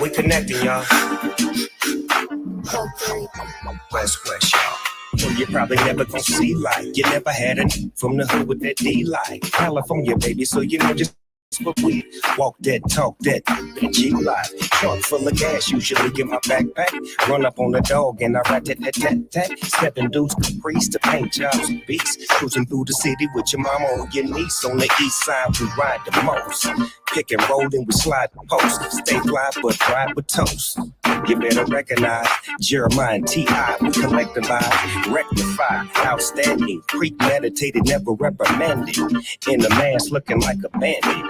We connecting, y'all. West, y'all. Well, you probably never gonna see like you never had it from the hood with that D like California, baby. So you know just what we walk that, talk that G life. Trunk full of gas, usually in my backpack. Run up on the dog and I rat tat tat tat tat. Stepping dudes, caprice to paint jobs and beats. Cruising through the city with your mama or your niece. On the east side, we ride the most. Pick and roll, then we slide the post. Stay fly, but ride with toast. You better recognize Jeremiah and T.I. We collectivize, rectify, outstanding, premeditated, never reprimanded. In the mask looking like a bandit.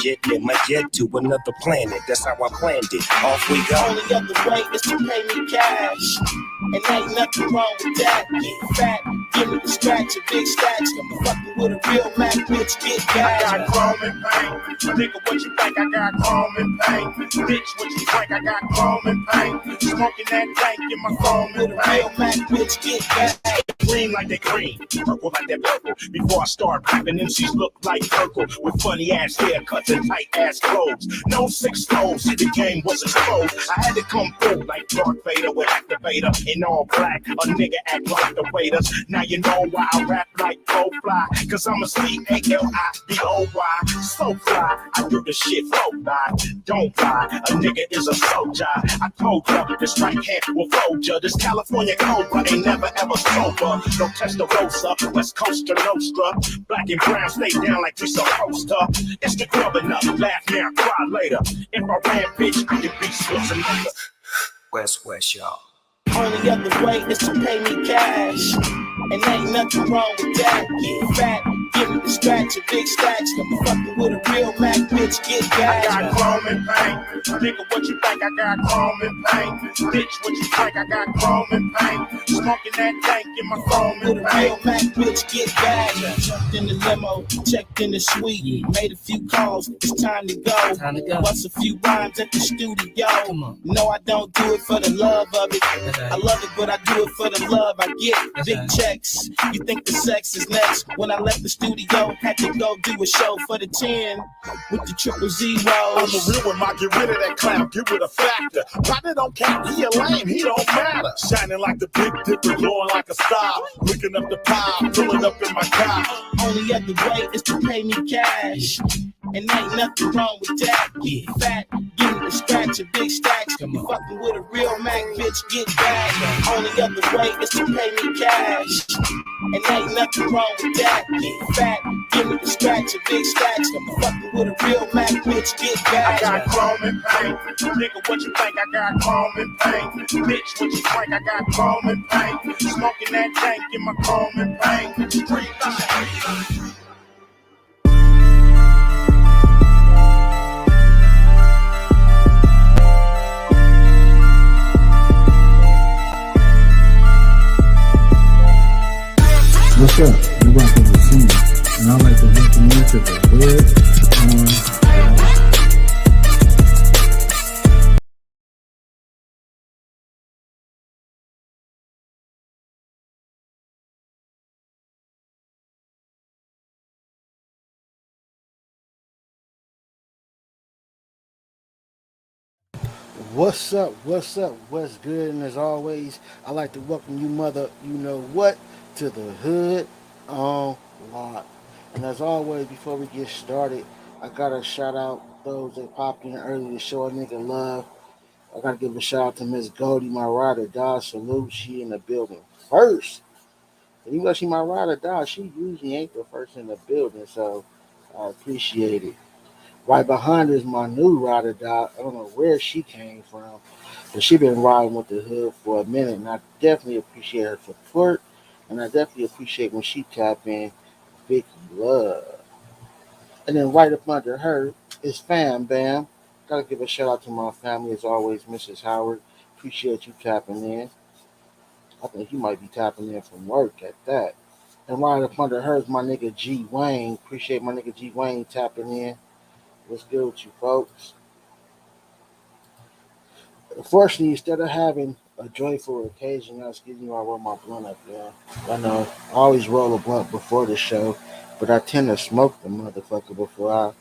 Jet in my jet to another planet. That's how I planned it. Off we go. Only other way is to pay me cash. And ain't nothing wrong with that. Get fat, give me the scratch, a big stacks. I'm fucking with a real Mac, bitch, get cash. I got chrome and pain. Nigga, what you think? I got chrome and pain. Bitch, what you think? I got chrome and pain. Smoking that dank in my phone with a real Mac, bitch, get cash. Green like they green, purple like that purple. Before I start rapping, MCs look like purple with funny ass haircuts and tight ass clothes. No 6 toes, the game was exposed. I had to come through like Darth Vader with activator in all black. A nigga act like the waiters. Now you know why I rap like Go Fly. Cause I'm a C-A-L-I-B-O-Y. So fly, I do the shit flow by. Don't lie, a nigga is a soldier. I told ya, this right hand will fold ya. This California Cobra ain't never ever sober. No Testarossa, West Coast or Nostra. Black and brown stay down like we supposed to. It's the grubbing up, laugh now, cry later. If I ran, bitch, I could be Schwarzenegger. West, y'all. Only other way is to pay me cash. And ain't nothing wrong with that. Get fat, give me the scratch, a big stacks. I'm fucking with a real Mac, bitch, get cash. I got chrome and pain. Nigga, what you think? I got chrome and pain. Bitch, what you think? I got chrome and pain. Smoking that dank in my phone with a real Mac, bitch, get cash. Jumped in the limo, checked in the suite. Made a few calls, it's time to go. Bust a few rhymes at the studio. No, I don't do it for the love of it. I love it, but I do it for the love I get. Big checks. You think the sex is next? When I left the studio, had to go do a show for the 10 with the triple zeros. I'm a real one, my get rid of that clown, get rid of factor. Partner don't count, he a lame, he don't matter. Shining like the Big Dipper, glowing like a star. Looking up the pile, pulling up in my car. Only other way is to pay me cash. And ain't nothing wrong with that. Get fat, give me the scratch, a big stacks. You fucking with a real Mac, bitch, get back. Only other way is to pay me cash. And ain't nothing wrong with that. Get fat, give me the scratch, a big stacks. You fucking with a real Mac, bitch, get back. I got chrome and pain. Nigga, what you think? I got chrome and pain. Bitch, what you think? I got chrome and pain. Smoking that dank in my chrome and pain. Street life. What's up? You're rocking with Senior, and I'd like to welcome you to the Hood on Live. What's up? What's up? What's good? And as always, I'd like to welcome you, mother, you know what, to the Hood on Live. And as always, before we get started, I gotta shout out those that popped in early to show a nigga love. I gotta give a shout out to Miss Goldie, my ride or die. Salute, she in the building first. And even though she my ride or die, she usually ain't the first in the building, so I appreciate it. Right behind her is my new ride or die. I don't know where she came from, but she been riding with the Hood for a minute, and I definitely appreciate her support, and I definitely appreciate when she tap in Vicky Love. And then right up under her is Fam Bam. Gotta give a shout out to my family as always, Mrs. Howard. Appreciate you tapping in. I think you might be tapping in from work at that. And right up under her is my nigga G Wayne. Appreciate my nigga G Wayne tapping in. What's good with you folks? Unfortunately, instead of having a joyful occasion, excuse me, I roll my blunt up there. I know I always roll a blunt before the show, but I tend to smoke the motherfucker before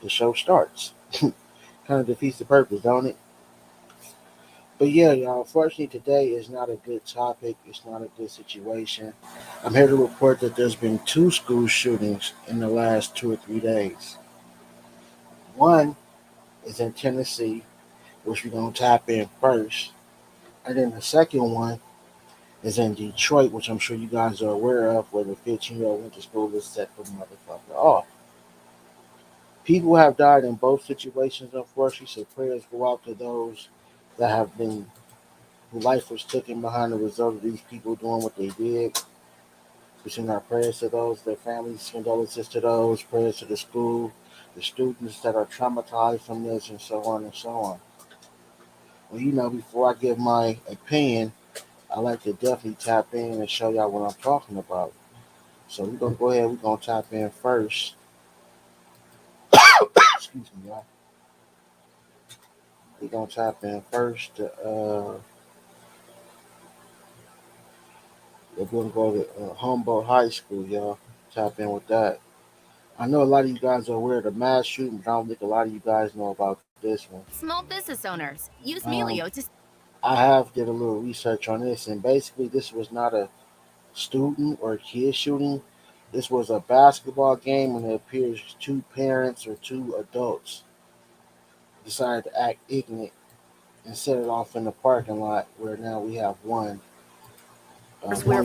the show starts. Kind of defeats the purpose, don't it? But yeah, y'all, unfortunately today is not a good topic. It's not a good situation. I'm here to report that there's been two school shootings in the last 2 or 3 days. One is in Tennessee, which we're going to tap in first. And then the second one is in Detroit, which I'm sure you guys are aware of, where the 15-year-old went to school is set for motherfucker off. People have died in both situations, unfortunately, so prayers go out to those that have been, whose life was taken behind the result of these people doing what they did. We send our prayers to those, their families, condolences to those, prayers to the school, the students that are traumatized from this, and so on and so on. Well, before I give my opinion, I like to definitely tap in and show y'all what I'm talking about. So we're gonna go ahead. We're gonna tap in first. Excuse me, y'all. We're gonna tap in first. We're gonna go to Humboldt High School, y'all. Tap in with that. I know a lot of you guys are aware of the mass shooting, but I don't think a lot of you guys know about this one. Small business owners use Um, Melio to. I have did a little research on this, and basically, this was not a student or kid shooting. This was a basketball game, and it appears two parents or two adults decided to act ignorant and set it off in the parking lot, where now we have We're one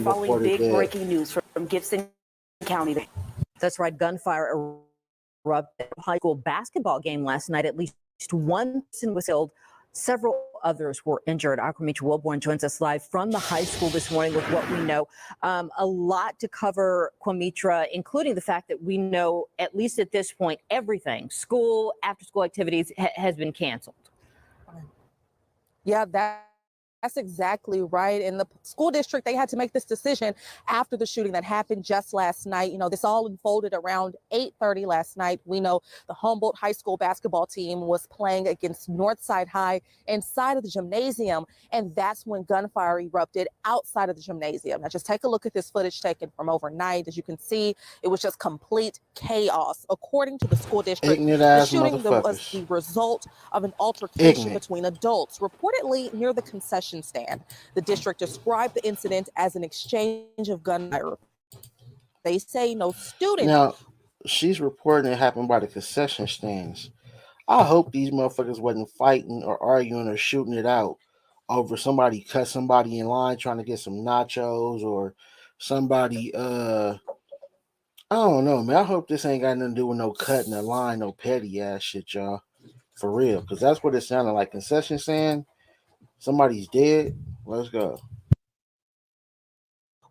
following reported big dead. breaking news from Gibson County. That's right. Gunfire erupted at a high school basketball game last night. At least one person was killed. Several others were injured. Aquamitra Wilborn joins us live from the high school this morning with what we know. A lot to cover, Quamitra, including the fact that we know, at least at this point, everything, school, after school activities has been canceled. Yeah, that's exactly right. In the school district, they had to make this decision after the shooting that happened just last night. This all unfolded around 8:30 last night. We know the Humboldt High School basketball team was playing against Northside High inside of the gymnasium, and that's when gunfire erupted outside of the gymnasium. Now, just take a look at this footage taken from overnight. As you can see, it was just complete chaos. According to the school district, Ignorant the ass shooting was the motherfuckers. result of an altercation Ignorant. between adults, reportedly near the concession stand. The district described the incident as an exchange of gunfire. They say no student. Now, she's reporting it happened by the concession stands. I hope these motherfuckers wasn't fighting or arguing or shooting it out over somebody cut somebody in line trying to get some nachos, or somebody I don't know, man. I hope this ain't got nothing to do with no cutting the line, no petty ass shit, y'all. For real. Cause that's what it sounded like. Concession stand, somebody's dead. Let's go.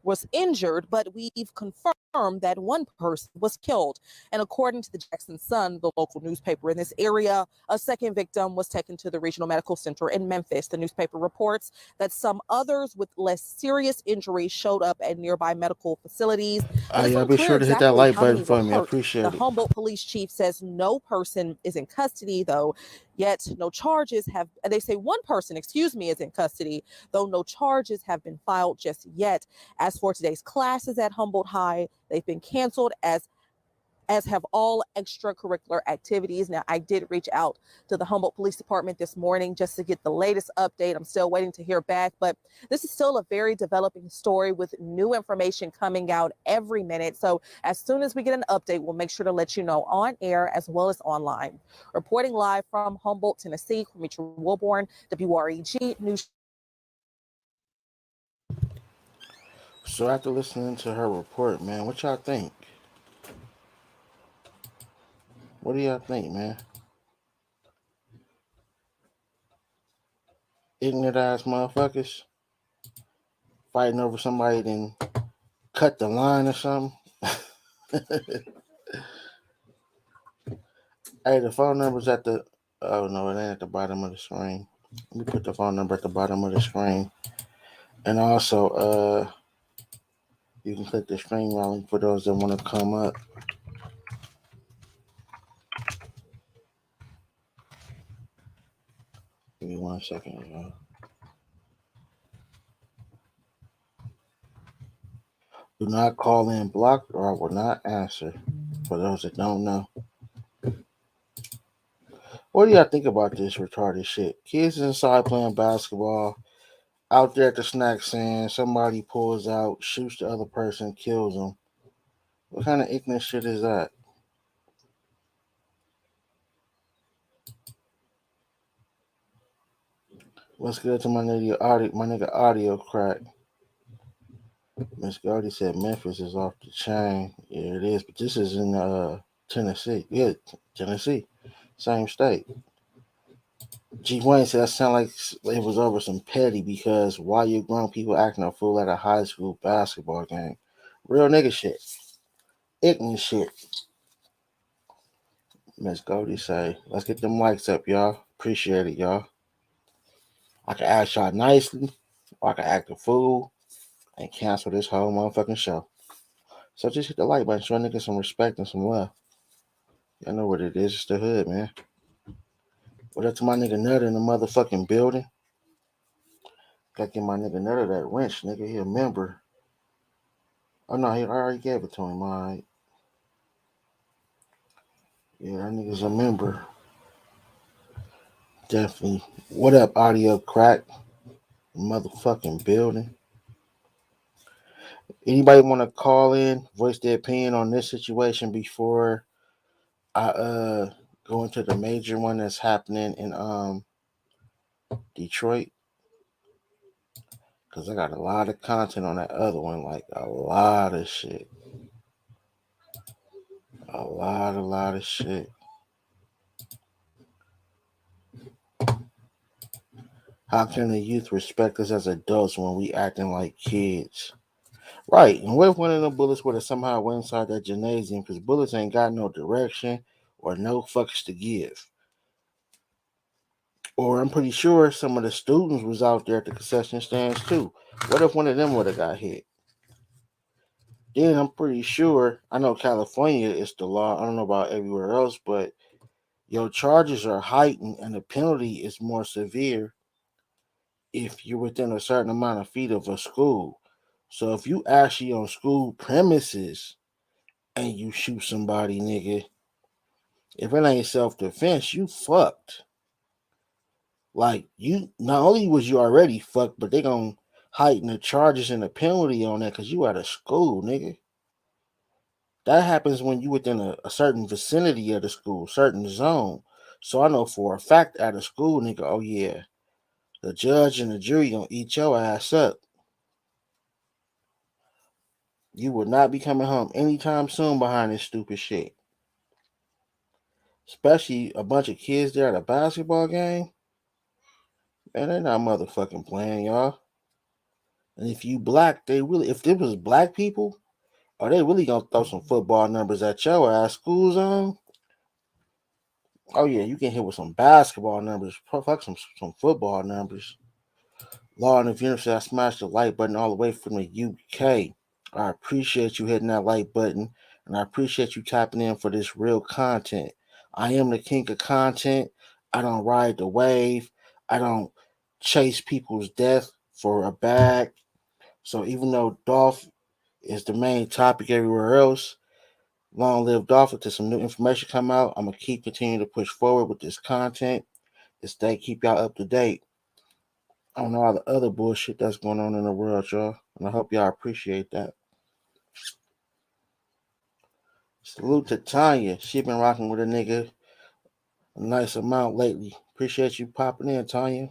Was injured, but we've confirmed that one person was killed. And according to the Jackson Sun, the local newspaper in this area, a second victim was taken to the regional medical center in Memphis. The newspaper reports that some others with less serious injuries showed up at nearby medical facilities. And it's Y'all be unclear sure to hit that exactly like how button many were for me. I hurt. The appreciate it. Humboldt police chief says no person is in custody, though. Yet no charges have, they say one person, is in custody, though no charges have been filed just yet. As for today's classes at Humboldt High, they've been canceled, as have all extracurricular activities. Now, I did reach out to the Humboldt Police Department this morning just to get the latest update. I'm still waiting to hear back, but this is still a very developing story with new information coming out every minute. So as soon as we get an update, we'll make sure to let you know on air as well as online. Reporting live from Humboldt, Tennessee, Quamitra Wilborn, WREG News. So after listening to her report, man, what y'all think? What do y'all think, man? Ignorant ass motherfuckers fighting over somebody then cut the line or something. Hey, the phone number's at the. Oh no, it ain't at the bottom of the screen. Let me put the phone number at the bottom of the screen, and also, you can click the screen rolling for those that want to come up. Give me 1 second, y'all. Do not call in blocked, or I will not answer. For those that don't know. What What do y'all think about this retarded shit? Kids inside playing basketball, out there at the snack stand, somebody pulls out, shoots the other person, kills them. What kind of ignorant shit is that? What's good to my nigga audio crack? Miss Goldie said Memphis is off the chain. Yeah, it is, but this is in Tennessee. Yeah, Tennessee, same state. G Wayne said that sound like it was over some petty because why you grown people acting a fool at a high school basketball game? Real nigga shit, ignorant shit. Miss Goldie say, let's get them likes up, y'all. Appreciate it, y'all. I can ask y'all nicely, or I can act a fool and cancel this whole motherfucking show. So just hit the like button, show niggas some respect and some love. Y'all know what it is. It's the hood, man. What up to my nigga Nutter in the motherfucking building? Gotta get my nigga Nutter that wrench, nigga. He a member. Oh no, I already gave it to him. All right. Yeah, that nigga's a member. Definitely. What up, audio crack? Motherfucking building. Anybody want to call in, voice their opinion on this situation before I go into the major one that's happening in Detroit? Because I got a lot of content on that other one, like a lot of shit. A lot of shit. How can the youth respect us as adults when we acting like kids? Right, and what if one of them bullets would have somehow went inside that gymnasium because bullets ain't got no direction or no fucks to give? Or I'm pretty sure some of the students was out there at the concession stands too. What if one of them would have got hit? Then I'm pretty sure, I know California is the law. I don't know about everywhere else, but your charges are heightened and the penalty is more severe if you're within a certain amount of feet of a school. So if you actually on school premises and you shoot somebody, nigga, if it ain't self-defense, you fucked. Like, you, not only was you already fucked, but they gonna heighten the charges and the penalty on that because you out of school, nigga. That happens when you within a certain vicinity of the school, certain zone. So I know for a fact out of school, nigga, oh yeah, the judge and the jury gonna eat your ass up. You will not be coming home anytime soon behind this stupid shit. Especially a bunch of kids there at a basketball game. Man, they not motherfucking playing, y'all. And if you black, they really, if it was black people, are they really gonna throw some football numbers at your ass school zone? Oh yeah, you can hit with some basketball numbers. Fuck some football numbers. Law and University, I smashed the like button all the way from the UK. I appreciate you hitting that like button, and I appreciate you tapping in for this real content. I am the king of content. I don't ride the wave. I don't chase people's death for a bag. So even though Dolph is the main topic everywhere else, long live Dolph until some new information come out. I'm gonna keep continuing to push forward with this content and stay keep y'all up to date on all the other bullshit that's going on in the world, y'all. And I hope y'all appreciate that. Salute to Tanya. She been rocking with a nigga a nice amount lately. Appreciate you popping in, Tanya.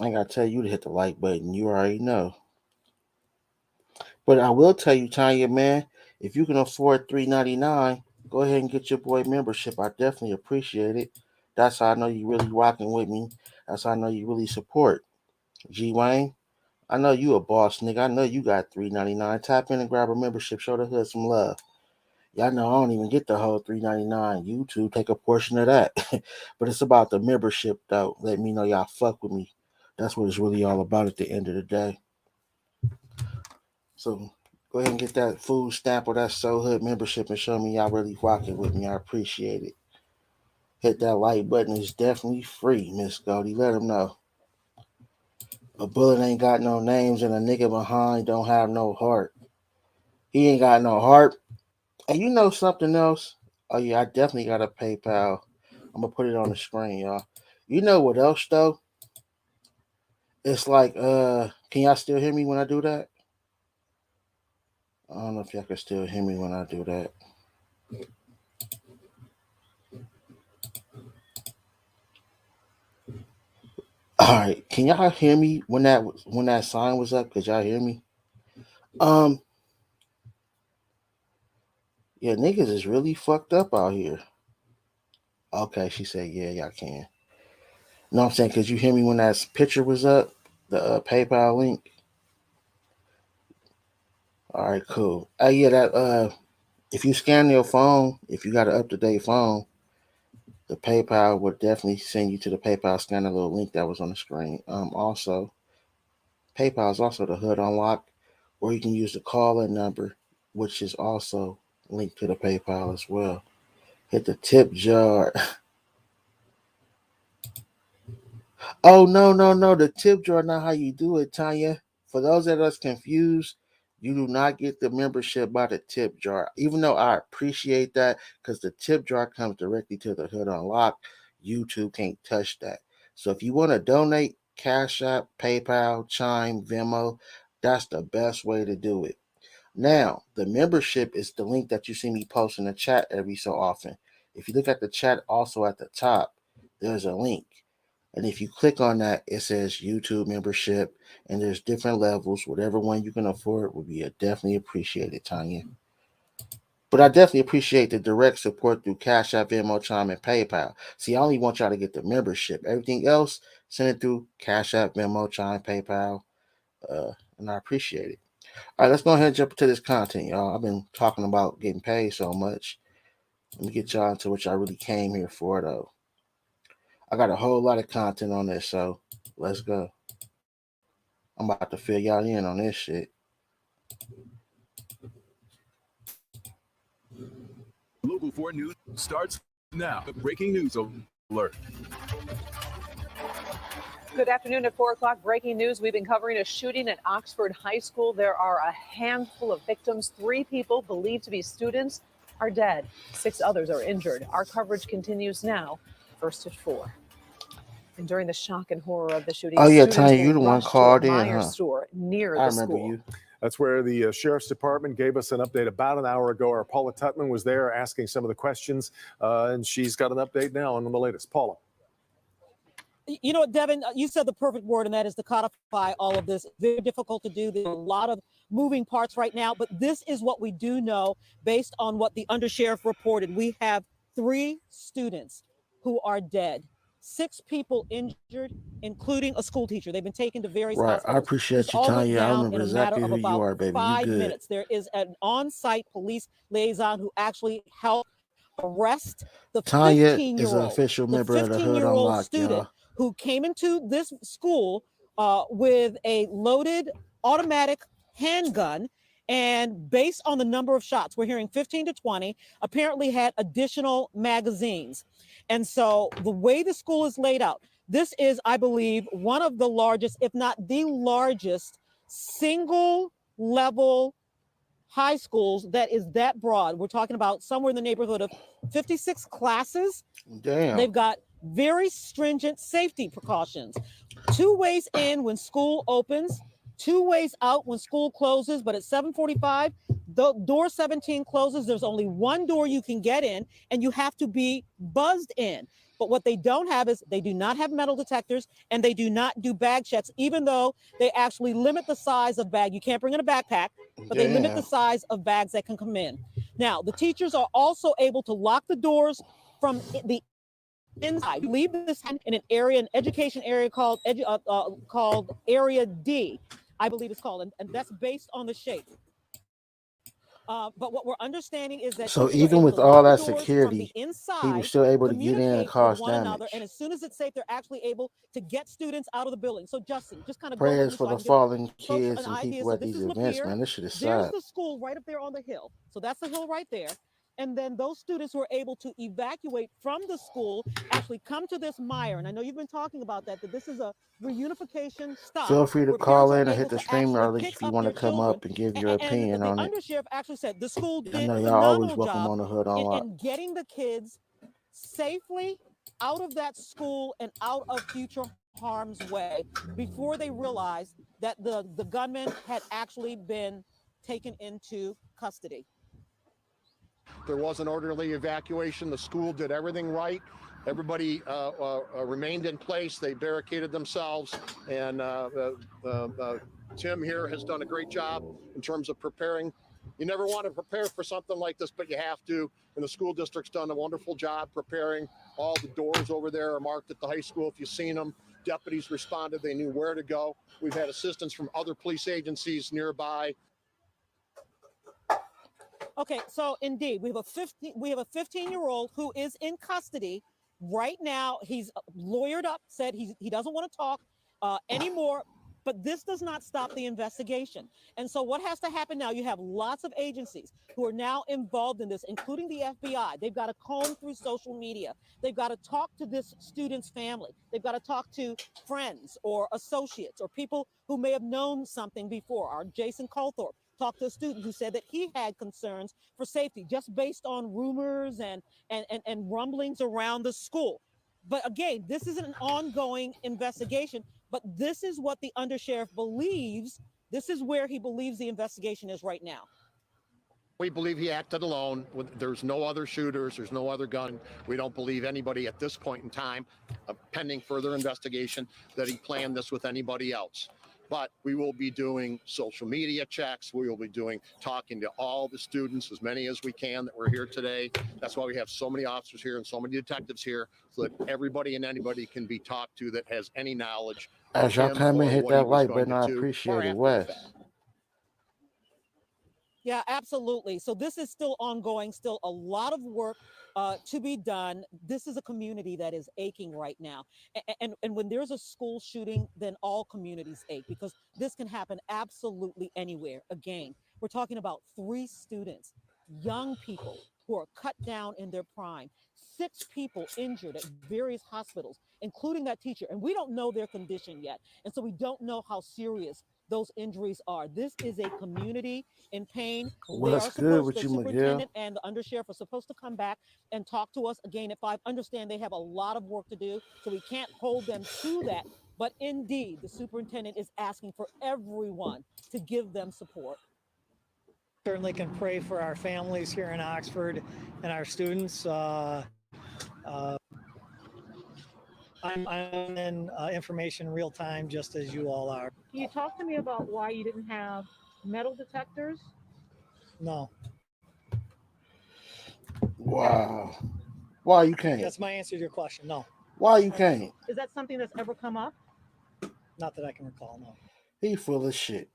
I ain't gotta tell you to hit the like button. You already know. But I will tell you, Tanya, man, if you can afford $3.99, go ahead and get your boy membership. I definitely appreciate it. That's how I know you really rocking with me. That's how I know you really support. G Wayne, I know you a boss, nigga. I know you got $3.99. Tap in and grab a membership. Show the hood some love. Y'all know I don't even get the whole $3.99. YouTube take a portion of that. But it's about the membership, though. Let me know y'all fuck with me. That's what it's really all about at the end of the day. So go ahead and get that food stamp or that So Hood membership and show me y'all really rocking with me. I appreciate it. Hit that like button. It's definitely free, Miss Goldie. Let them know. A bullet ain't got no names and a nigga behind don't have no heart. He ain't got no heart. And you know something else? Oh yeah, I definitely got a PayPal I'm gonna put it on the screen, y'all. You know what else though? It's like can y'all still hear me when I do that? I don't know if y'all can still hear me when I do that. All right, can y'all hear me when that sign was up? Could y'all hear me? Yeah, niggas is really fucked up out here. Okay, she said, yeah, y'all can. No, I'm saying, could you hear me when that picture was up? The PayPal link? All right, cool. Yeah, that if you scan your phone, if you got an up-to-date phone, the PayPal would definitely send you to the PayPal scanner little link that was on the screen. Also, PayPal is also the Hood Unlock, or you can use the call-in number, which is also linked to the PayPal as well. Hit the tip jar. Oh, no. The tip jar, not how you do it, Tanya. For those that are confused, you do not get the membership by the tip jar. Even though I appreciate that, because the tip jar comes directly to the Hood Unlock, YouTube can't touch that. So if you want to donate, Cash App, PayPal, Chime, Venmo, that's the best way to do it. Now, the membership is the link that you see me post in the chat every so often. If you look at the chat also at the top, there's a link. And if you click on that, it says YouTube membership, and there's different levels. Whatever one you can afford would be definitely appreciated, Tanya. But I definitely appreciate the direct support through Cash App, Venmo, Chime, and PayPal. See, I only want y'all to get the membership. Everything else, send it through Cash App, Venmo, Chime, PayPal, and I appreciate it. All right, let's go ahead and jump into this content, y'all. I've been talking about getting paid so much. Let me get y'all into what y'all really came here for, though. I got a whole lot of content on this, so let's go. I'm about to fill y'all in on this shit. Local 4 News starts now. Breaking news alert. Good afternoon. At 4 o'clock, breaking news. We've been covering a shooting at Oxford High School. There are a handful of victims. 3 people believed to be students are dead. 6 others are injured. Our coverage continues now, first at 4. And during the shock and horror of the shooting, Oh, yeah, students Tanya, you the were one rushed called to a in, Meijer huh? store near I the remember school. you. That's where the Sheriff's Department gave us an update about an hour ago. Our Paula Tutman was there asking some of the questions, and she's got an update now on the latest. Paula. You know what, Devin, you said the perfect word, and that is to codify all of this. Very difficult to do. There's a lot of moving parts right now, but this is what we do know based on what the undersheriff reported. We have 3 students who are dead, 6 people injured, including a school teacher. They've been taken to various Right. I hospitals. appreciate This you, all went Tanya. I down remember in a matter exactly of who you about are, baby. You 5 good. minutes. There is an on-site police liaison who actually helped arrest the Tanya is an 15-year-old, official member of the Hood Unlock, student y'all. who came into this school with a loaded automatic handgun, and based on the number of shots, we're hearing 15 to 20, apparently had additional magazines. And so the way the school is laid out, this is, I believe, one of the largest, if not the largest, single level high schools that is that broad. We're talking about somewhere in the neighborhood of 56 classes. Damn. They've got very stringent safety precautions. 2 ways in when school opens, 2 ways out when school closes. But at 7:45, the door 17 closes. There's only 1 door you can get in, and you have to be buzzed in. But what they don't have is they do not have metal detectors, and they do not do bag checks, even though they actually limit the size of bag. You can't bring in a backpack, but they limit the size of bags that can come in. Now, the teachers are also able to lock the doors from the inside. Leave this in an area, an education area called Area D, I believe it's called, and that's based on the shape. But what we're understanding is that so even with all that security, he was still able to get in and cause damage. And as soon as it's safe, they're actually able to get students out of the building. So Justin, just kind of prayers for the fallen kids and people at this these is events, Lapeer. man. This shit is There's sad. the school right up there on the hill. So that's the hill right there. And then those students who are able to evacuate from the school actually come to this Meijer. And I know you've been talking about that this is a reunification stop. Feel free to call in or hit the streamer link if you want to come up and give your opinion on it. The undersheriff actually said the school did I know a y'all always phenomenal welcome job on the Hood Unlock. in getting the kids safely out of that school and out of future harm's way before they realized that the gunman had actually been taken into custody. There was an orderly evacuation. The school did everything right. Everybody remained in place. They barricaded themselves. And Tim here has done a great job in terms of preparing. You never want to prepare for something like this, but you have to. And the school district's done a wonderful job preparing. All the doors over there are marked at the high school. If you've seen them, deputies responded. They knew where to go. We've had assistance from other police agencies nearby. Okay, so indeed, we have a 15-year-old who is in custody right now. He's lawyered up, said he doesn't want to talk anymore. But this does not stop the investigation. And so what has to happen now? You have lots of agencies who are now involved in this, including the FBI. They've got to comb through social media. They've got to talk to this student's family. They've got to talk to friends or associates or people who may have known something before. Our Jason Colthorpe talked to a student who said that he had concerns for safety just based on rumors and rumblings around the school. But again, this is an ongoing investigation. But this is what the undersheriff believes. This is where he believes the investigation is right now. We believe he acted alone. There's no other shooters. There's no other gun. We don't believe anybody at this point in time, pending further investigation, that he planned this with anybody else. But we will be doing social media checks. We will be talking to all the students, as many as we can that were here today. That's why we have so many officers here and so many detectives here, so that everybody and anybody can be talked to that has any knowledge. As y'all come in, hit that like button. I appreciate it, Wes. Yeah, absolutely. So this is still ongoing, still a lot of work to be done. This is a community that is aching right now. And when there's a school shooting, then all communities ache, because this can happen absolutely anywhere. Again, we're talking about 3 students, young people who are cut down in their prime, 6 people injured at various hospitals, including that teacher. And we don't know their condition yet. And so we don't know how serious those injuries are. This is a community in pain. What's good with the you, superintendent Miguel? and the undersheriff are supposed to come back and talk to us again at 5. Understand they have a lot of work to do, so we can't hold them to that. But indeed, the superintendent is asking for everyone to give them support. Certainly can pray for our families here in Oxford and our students. I'm in information real time, just as you all are. Can you talk to me about why you didn't have metal detectors? No. Wow. Why you can't? That's my answer to your question. No. Why you can't? Is that something that's ever come up? Not that I can recall, no. He full of shit.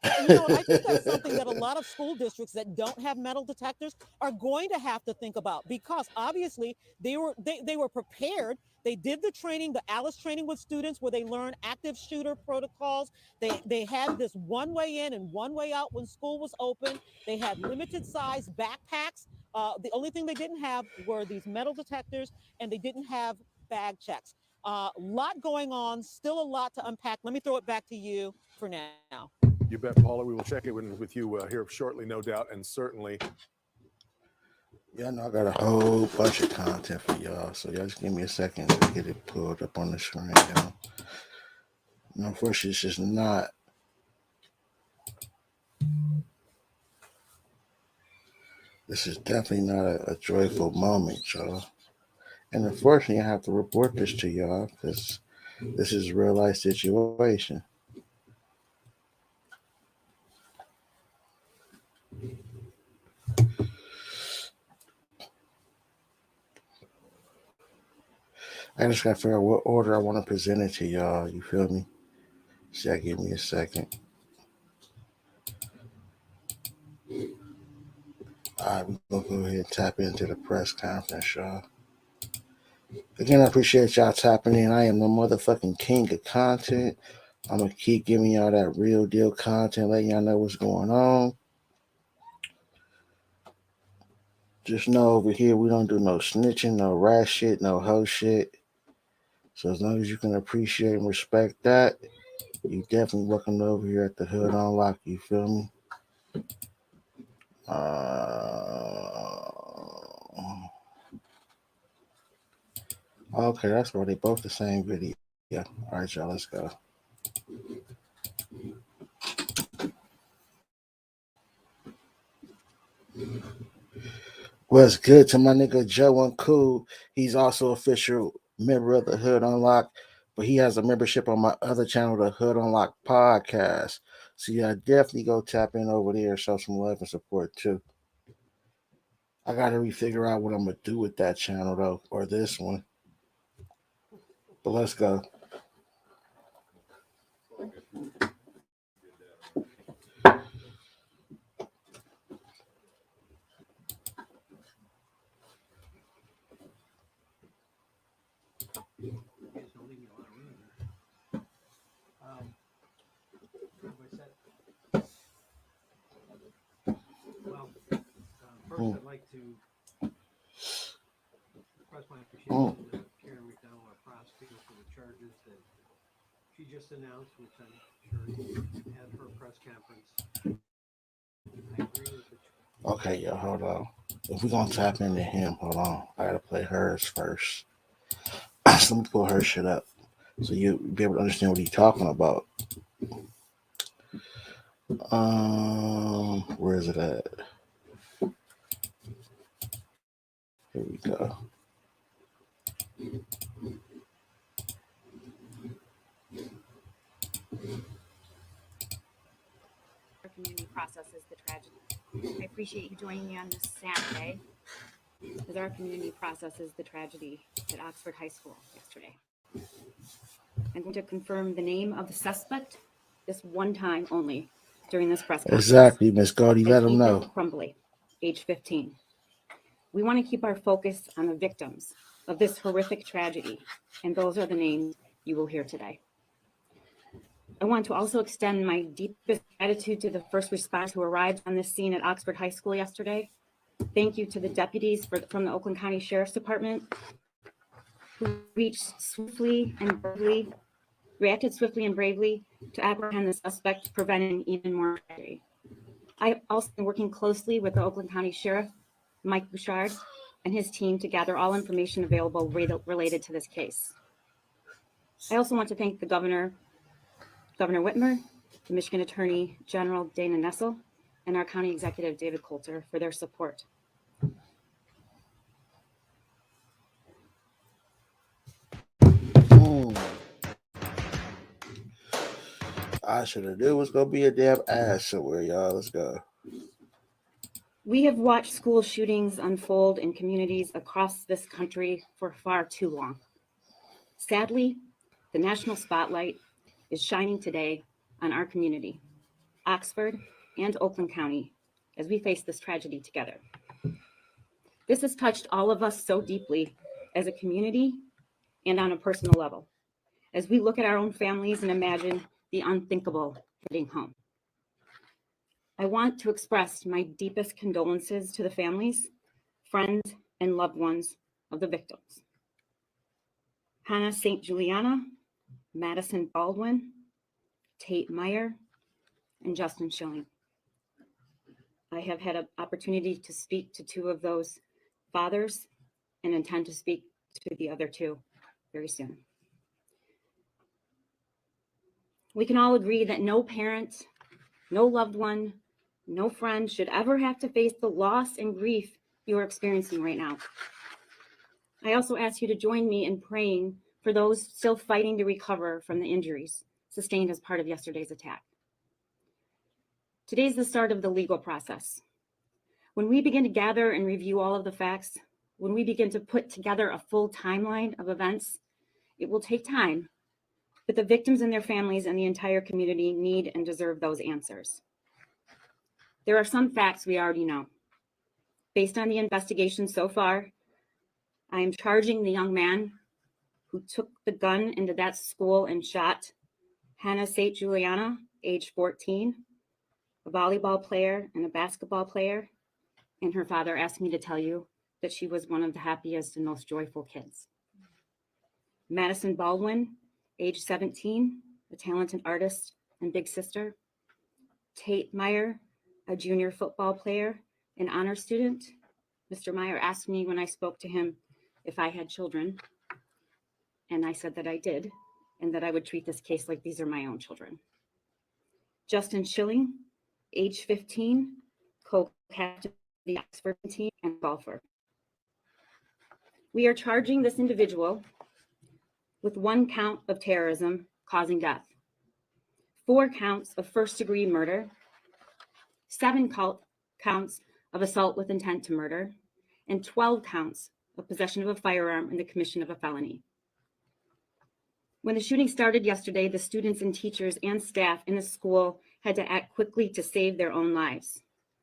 And you know, I think that's something that a lot of school districts that don't have metal detectors are going to have to think about, because obviously they were prepared. They did the training, the ALICE training with students, where they learn active shooter protocols. They had this one way in and one way out when school was open. They had limited size backpacks. The only thing they didn't have were these metal detectors, and they didn't have bag checks. A lot going on, still a lot to unpack. Let me throw it back to you for now. You bet, Paula. We will check in with you here shortly, no doubt, and certainly. Y'all know I got a whole bunch of content for y'all, so y'all just give me a second to get it pulled up on the screen. Unfortunately, it's just not. This is definitely not a joyful moment, y'all. And unfortunately, I have to report this to y'all because this is a real life situation. I just gotta figure out what order I want to present it to y'all. You feel me? So y'all give me a second. All right, we're gonna go ahead and tap into the press conference, y'all. Again, I appreciate y'all tapping in. I am the motherfucking king of content. I'm gonna keep giving y'all that real deal content, letting y'all know what's going on. Just know over here we don't do no snitching, no rat shit, no hoe shit. So as long as you can appreciate and respect that, you definitely welcome over here at the Hood on Lock. You feel me? Okay, that's why they both the same video. Yeah. All right, y'all, let's go. What's good to my nigga Joe and Cool? He's also official member of the Hood Unlock, but he has a membership on my other channel, the Hood Unlock Podcast. So yeah, definitely go tap in over there, show some love and support too. I gotta refigure out what I'm gonna do with that channel though, or this one. But let's go. First, I'd like to express my appreciation to Karen McDonald, our prosecutor, for the charges that she just announced, which I'm sure you had her press conference. I agree with the Okay, yeah, hold on. If we're gonna tap into him, hold on. I gotta play hers first. So let me pull her shit up so you'll be able to understand what he's talking about. Where is it at? Here we go. Our community processes the tragedy. I appreciate you joining me on this Saturday as our community processes the tragedy at Oxford High School yesterday. I'm going to confirm the name of the suspect this one time only during this press conference. Exactly, Miss Goldie, let him know. Crumbley, age 15. We want to keep our focus on the victims of this horrific tragedy, and those are the names you will hear today. I want to also extend my deepest gratitude to the first responders who arrived on this scene at Oxford High School yesterday. Thank you to the deputies from the Oakland County Sheriff's Department who reacted swiftly and bravely to apprehend the suspect, preventing even more tragedy. I've also been working closely with the Oakland County Sheriff, Mike Bouchard, and his team to gather all information available related to this case. I also want to thank the Governor Whitmer, the Michigan Attorney General Dana Nessel, and our County Executive David Coulter for their support. I should have knew it was gonna be a damn ass somewhere, y'all. Let's go. We have watched school shootings unfold in communities across this country for far too long. Sadly, the national spotlight is shining today on our community, Oxford and Oakland County, as we face this tragedy together. This has touched all of us so deeply as a community and on a personal level, as we look at our own families and imagine the unthinkable hitting home. I want to express my deepest condolences to the families, friends, and loved ones of the victims. Hannah St. Juliana, Madison Baldwin, Tate Meyer, and Justin Schilling. I have had an opportunity to speak to two of those fathers and intend to speak to the other two very soon. We can all agree that no parent, no loved one, no friend should ever have to face the loss and grief you are experiencing right now. I also ask you to join me in praying for those still fighting to recover from the injuries sustained as part of yesterday's attack. Today's the start of the legal process. When we begin to gather and review all of the facts, when we begin to put together a full timeline of events, it will take time, but the victims and their families and the entire community need and deserve those answers. There are some facts we already know. Based on the investigation so far, I am charging the young man who took the gun into that school and shot Hannah St. Juliana, age 14, a volleyball player and a basketball player, and her father asked me to tell you that she was one of the happiest and most joyful kids. Madison Baldwin, age 17, a talented artist and big sister. Tate Meyer, a junior football player and honor student. Mr. Meyer asked me when I spoke to him if I had children. and I said that I did, and that I would treat this case like these are my own children. Justin Schilling, age 15, co-captain of the Oxford team and golfer. We are charging this individual with 1 count of terrorism causing death, 4 counts of first-degree murder, 7 counts of assault with intent to murder, and 12 counts of possession of a firearm and the commission of a felony. When the shooting started yesterday, the students and teachers and staff in the school had to act quickly to save their own lives.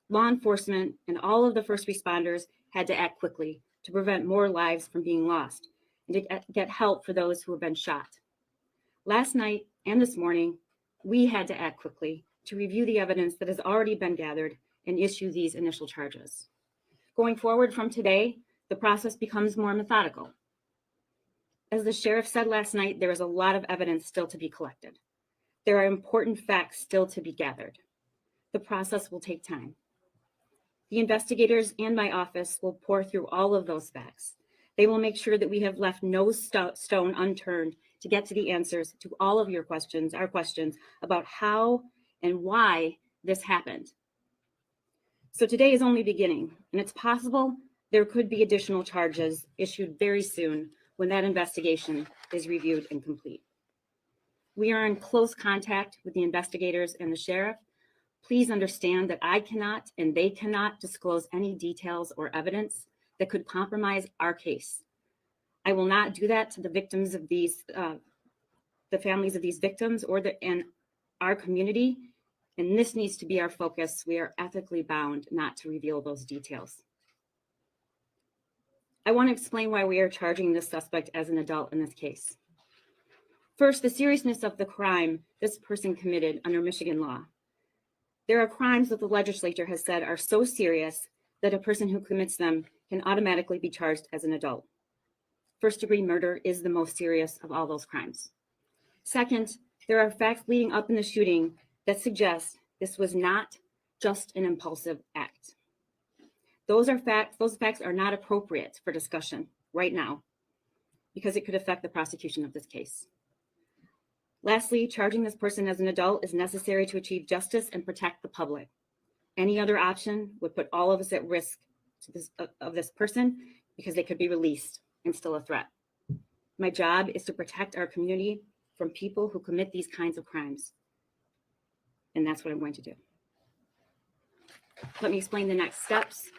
Law enforcement and all of the first responders had to act quickly to prevent more lives from being lost and to get help for those who have been shot. Last night and this morning, we had to act quickly to review the evidence that has already been gathered and issue these initial charges. Going forward from today, the process becomes more methodical. As the sheriff said last night, there is a lot of evidence still to be collected. There are important facts still to be gathered. The process will take time. The investigators and my office will pour through all of those facts. They will make sure that we have left no stone unturned to get to the answers to all of your questions, our questions about how and why this happened. So today is only beginning, and it's possible there could be additional charges issued very soon when that investigation is reviewed and complete. We are in close contact with the investigators and the sheriff. Please understand that I cannot and they cannot disclose any details or evidence that could compromise our case. I will not do that to the victims of these, the families of these victims and our community. And this needs to be our focus. We are ethically bound not to reveal those details. I want to explain why we are charging this suspect as an adult in this case. First, the seriousness of the crime this person committed under Michigan law. There are crimes that the legislature has said are so serious that a person who commits them can automatically be charged as an adult. First-degree murder is the most serious of all those crimes. Second, there are facts leading up in the shooting that suggest this was not just an impulsive act. Those facts are not appropriate for discussion right now because it could affect the prosecution of this case. Lastly, charging this person as an adult is necessary to achieve justice and protect the public. Any other option would put all of us at risk of this person because they could be released and still a threat. My job is to protect our community from people who commit these kinds of crimes. And that's what I'm going to do. Let me explain the next steps.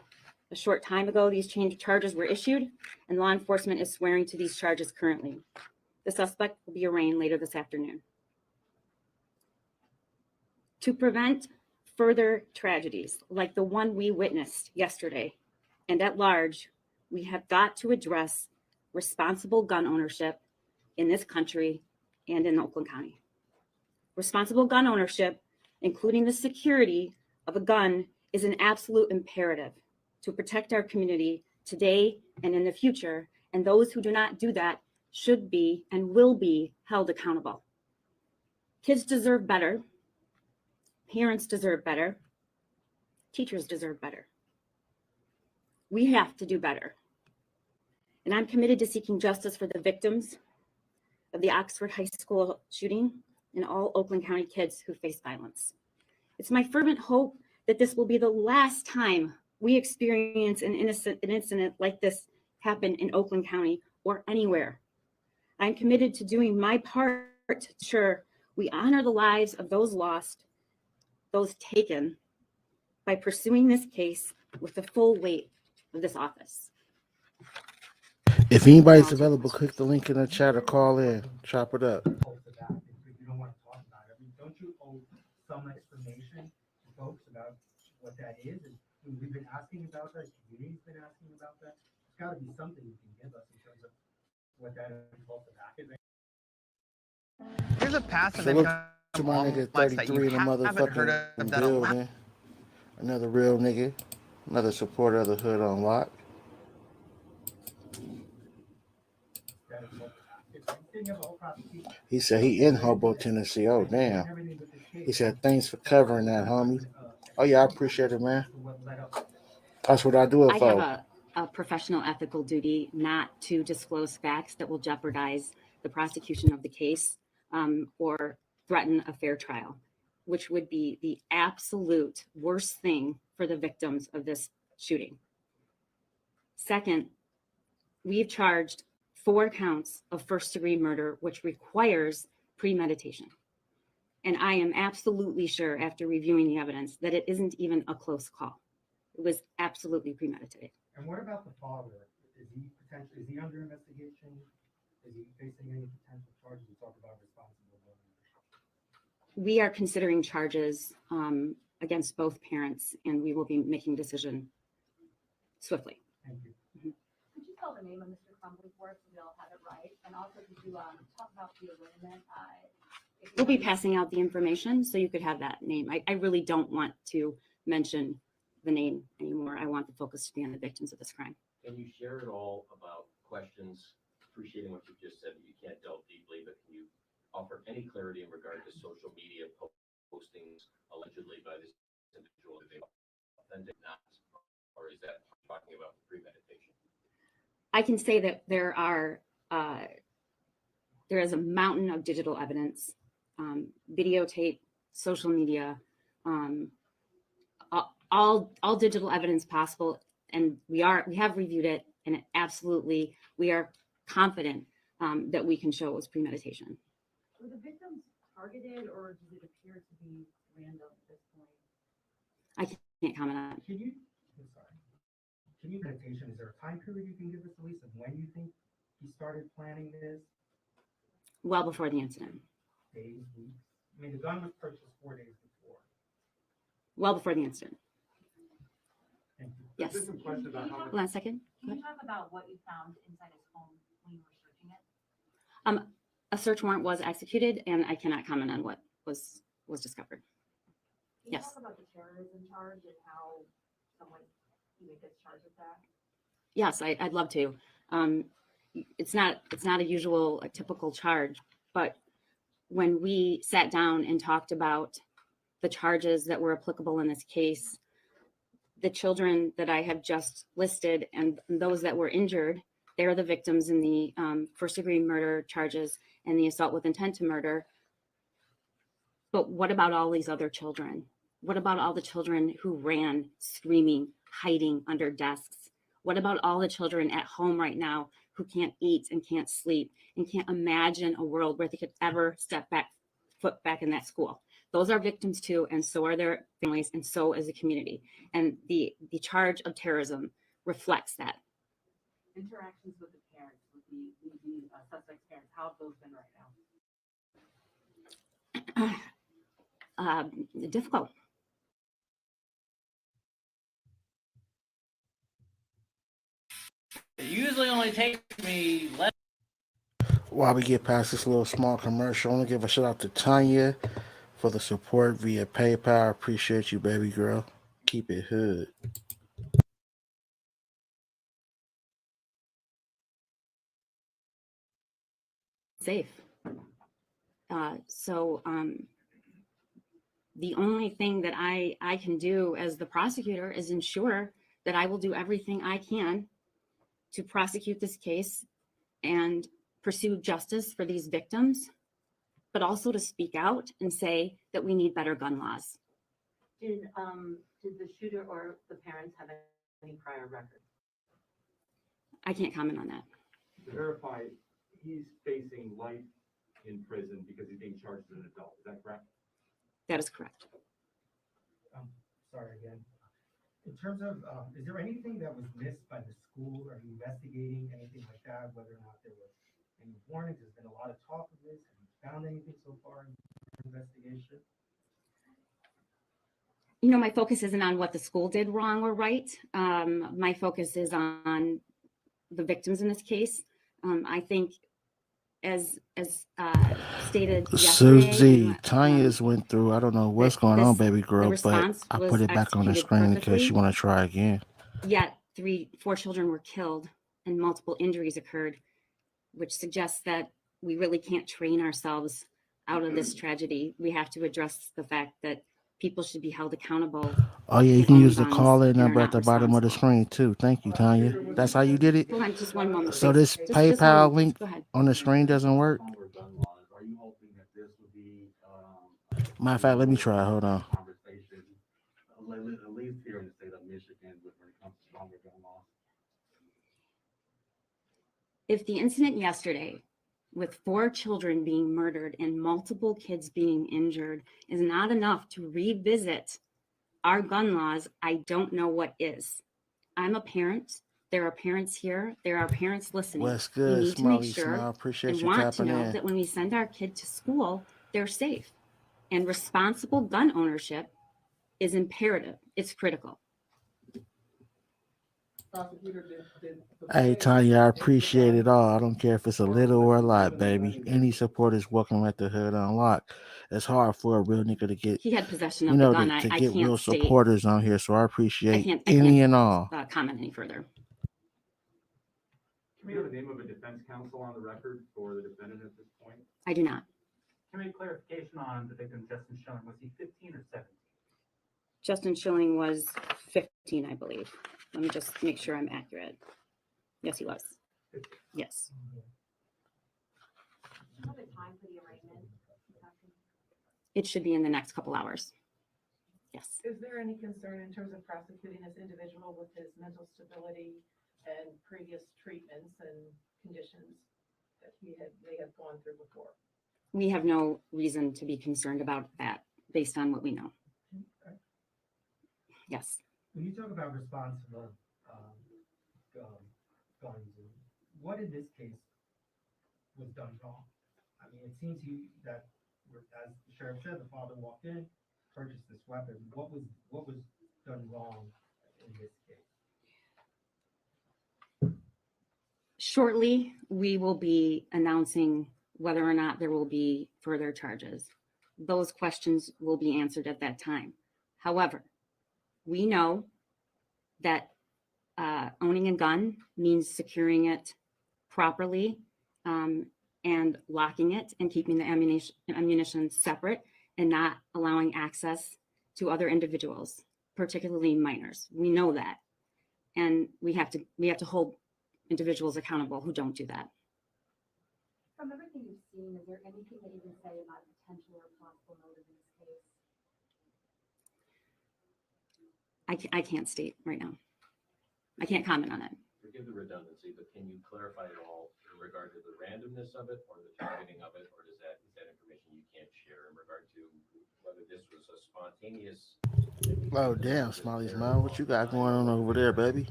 A short time ago, these charges were issued, and law enforcement is swearing to these charges currently. The suspect will be arraigned later this afternoon. To prevent further tragedies like the one we witnessed yesterday and at large, we have got to address responsible gun ownership in this country and in Oakland County. Responsible gun ownership, including the security of a gun, is an absolute imperative to protect our community today and in the future, and those who do not do that should be and will be held accountable. Kids deserve better. Parents deserve better. Teachers deserve better. We have to do better. And I'm committed to seeking justice for the victims of the Oxford High School shooting and all Oakland County kids who face violence. It's my fervent hope that this will be the last time we experience an incident like this happen in Oakland County or anywhere. I'm committed to doing my part to ensure we honor the lives of those lost, those taken, by pursuing this case with the full weight of this office. If anybody's available, click the link in the chat or call in. Chop it up. You don't want to talk about it. I mean, don't you owe some explanation to folks about what that is? And we've been asking about that. The community's been asking about that. There's got to be something you can give us in terms of what that impulsive act is. Here's a passive So look income to my nigga lights that 33 you in the haven't heard motherfucking of that allow building. Another real nigga. Another supporter of the Hood on Lock. He said he in Humboldt, Tennessee. Oh, damn. He said, thanks for covering that, homie. Oh, yeah, I appreciate it, man. That's what I do it I for. have a professional ethical duty not to disclose facts that will jeopardize the prosecution of the case or threaten a fair trial, which would be the absolute worst thing for the victims of this shooting. Second, we've charged 4 counts of first-degree murder, which requires premeditation. And I am absolutely sure, after reviewing the evidence, that it isn't even a close call. It was absolutely premeditated. And what about the father? Is he under investigation? Is he facing any potential charges? You talk about responsible murder. We are considering charges against both parents, and we will be making a decision swiftly. Thank you. Could you spell the name of Mr. Crumbley for us so we all have it right? And also, could you talk about the arraignment? We'll be passing out the information so you could have that name. I really don't want to mention the name anymore. I want the focus to be on the victims of this crime. Can you share at all about questions, appreciating what you just said, that you can't delve deeply, but can you offer any clarity in regard to social media postings allegedly by this individual? Are they authentic, not, or is that talking about premeditation? I can say that there is a mountain of digital evidence, videotape, social media, all digital evidence possible, and we have reviewed it, and it absolutely, we are confident that we can show it was premeditation. Were the victims targeted, or does it appear to be random at this point? I can't comment on it. Can you meditation? Is there a time period you can give us, at least, of when you think he started planning this? Well before the incident. Days, weeks? I mean, the gun was purchased 4 days before. Well before the incident. Thank you. Yes. There's some question about how Hold on a second. Can you talk about what you found inside his home when you were searching it? A search warrant was executed, and I cannot comment on what was discovered. Can you Yes. talk about the terrorism charge and how someone even gets charged with that? Yes, I'd love to. It's not a typical charge, but when we sat down and talked about the charges that were applicable in this case, the children that I have just listed and those that were injured, they're the victims in the first-degree murder charges and the assault with intent to murder. But what about all these other children? What about all the children who ran, screaming, hiding under desks? What about all the children at home right now who can't eat and can't sleep and can't imagine a world where they could ever foot back in that school? Those are victims too, and so are their families, and so is the community. And the charge of terrorism reflects that. Interactions with the parents, with the suspect's parents, how have those been right now? Difficult. It usually only takes me less. While we get past this little small commercial, I want to give a shout out to Tanya for the support via PayPal. I appreciate you, baby girl. Keep it hood. Safe. The only thing that I can do as the prosecutor is ensure that I will do everything I can to prosecute this case and pursue justice for these victims, but also to speak out and say that we need better gun laws. Did the shooter or the parents have any prior records? I can't comment on that. To verify, he's facing life in prison because he's being charged as an adult. Is that correct? That is correct. Sorry again. In terms of, is there anything that was missed by the school? Are you investigating anything like that? Whether or not there were any warnings? There's been a lot of talk of this. Have you found anything so far in your investigation? You know, my focus isn't on what the school did wrong or right. My focus is on the victims in this case. I think, as stated yesterday, Susie, Tanya's went through, I don't know what's going on, baby girl, but I put it back on the screen in case you want to try again. Yet 4 children were killed and multiple injuries occurred, which suggests that we really can't train ourselves out of this tragedy. We have to address the fact that People should be held accountable. Oh yeah, you who can own use the guns call in and are number at not the bottom of the responsible. screen too. Thank you, Tanya. That's how you did it. Hold on, just one moment, So please. this Just one PayPal moment, please. link Go ahead. on the screen doesn't work. Are you hoping that this would be Matter of fact, let me try. Hold on. conversation, at least here in the state of Michigan, when it comes to stronger gun laws? If the incident yesterday with 4 children being murdered and multiple kids being injured is not enough to revisit our gun laws, I don't know what is. I'm a parent. There are parents here. There are parents listening. What's We good, need to make Smiley sure Smile? Appreciate and you want to tapping know in. that when we send our kid to school, they're safe. And responsible gun ownership is imperative. It's critical. Hey Tanya, I appreciate it all. I don't care if it's a little or a lot, baby. Any support is welcome at the Hood Unlocked. It's hard for a real nigga to get, He had possession you of the know, gun. to I get can't real state. supporters on here. So I I appreciate can't any and all. comment any further. Can we have the name of a defense counsel on the record for the defendant at this point? I do not. Can we get clarification on the victim, Justin Schilling? Was he 15 or 17? Justin Schilling was 15, I believe. Let me just make sure I'm accurate. Yes, he was. Yes. Do you have a time for the arraignment? It should be in the next couple hours. Yes. Is there any concern in terms of prosecuting this individual with his mental stability and previous treatments and conditions that he may have gone through before? We have no reason to be concerned about that based on what we know. Yes. When you talk about responsible guns, what in this case was done wrong? I mean, it seems that, as the sheriff said, the father walked in, purchased this weapon. What was done wrong in this case? Shortly, we will be announcing whether or not there will be further charges. Those questions will be answered at that time. However, we know that owning a gun means securing it properly and locking it and keeping the ammunition separate and not allowing access to other individuals, particularly minors. We know that, and we have to hold individuals accountable who don't do that. From everything you've seen, is there anything that you can say about potential or possible motive in this case? I can't state right now. I can't comment on it. Forgive the redundancy, but can you clarify at all in regard to the randomness of it or the targeting of it, or is that information you can't share in regard to whether this was a spontaneous? Oh damn, Smiley Smile, what you got going on over there, baby?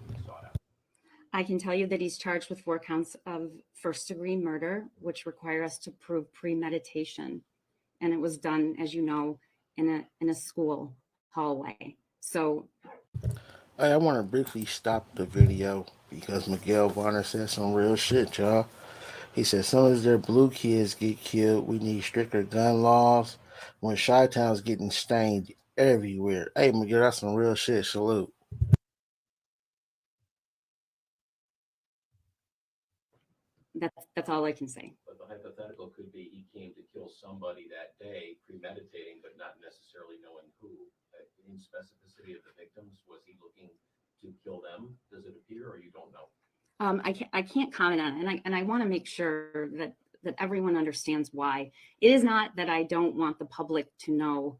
I can tell you that he's charged with 4 counts of first-degree murder, which require us to prove premeditation, and it was done, as you know, in a school hallway. So, Hey, I want to briefly stop the video because Miguel Varner said some real shit, y'all. He said, as soon as their blue kids get killed, we need stricter gun laws. When Chi-Town's getting stained everywhere. Hey, Miguel, that's some real shit. Salute. that's all I can say. But the hypothetical could be he came to kill somebody that day, premeditating, but not necessarily knowing who. In specificity of the victims, was he looking to kill them? Does it appear, or you don't know? I can't comment on it, and I want to make sure that everyone understands why. It is not that I don't want the public to know.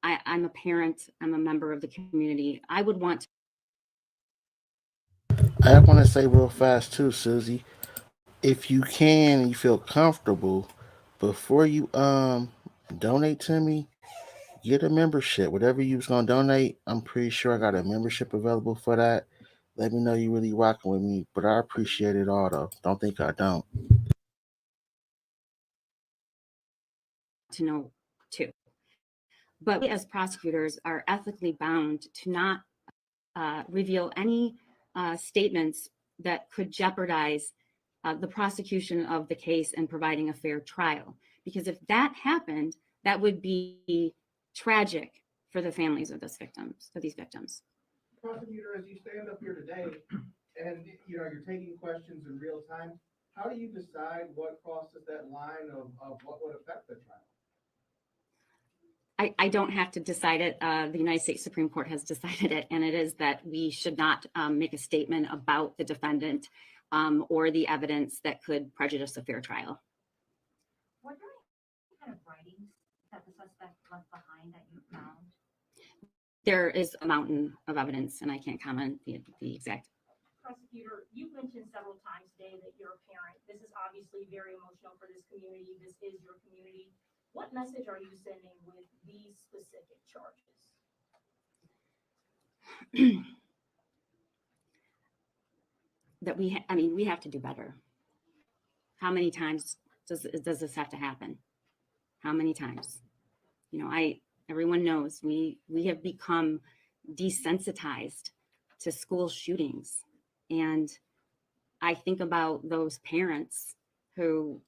I'm a parent. I'm a member of the community. I would want to. I want to say real fast too, Susie. If you can and you feel comfortable, before you donate to me, get a membership. Whatever you was gonna donate, I'm pretty sure I got a membership available for that. Let me know you really rocking with me, but I appreciate it all though. Don't think I don't. To know too. But we as prosecutors are ethically bound to not reveal any statements that could jeopardize the prosecution of the case and providing a fair trial. Because if that happened, that would be tragic for the families of these victims. Prosecutor, as you stand up here today and you're taking questions in real time, how do you decide what crosses that line of what would affect the trial? I don't have to decide it. The United States Supreme Court has decided it, and it is that we should not make a statement about the defendant or the evidence that could prejudice a fair trial. Were there any kind of writings that the suspect left behind that you found? There is a mountain of evidence, and I can't comment the exact. Prosecutor, you've mentioned several times today that you're a parent. This is obviously very emotional for this community. This is your community. What message are you sending with these specific charges? That we have to do better. How many times does this have to happen? How many times? You know, everyone knows we have become desensitized to school shootings, and I think about those parents who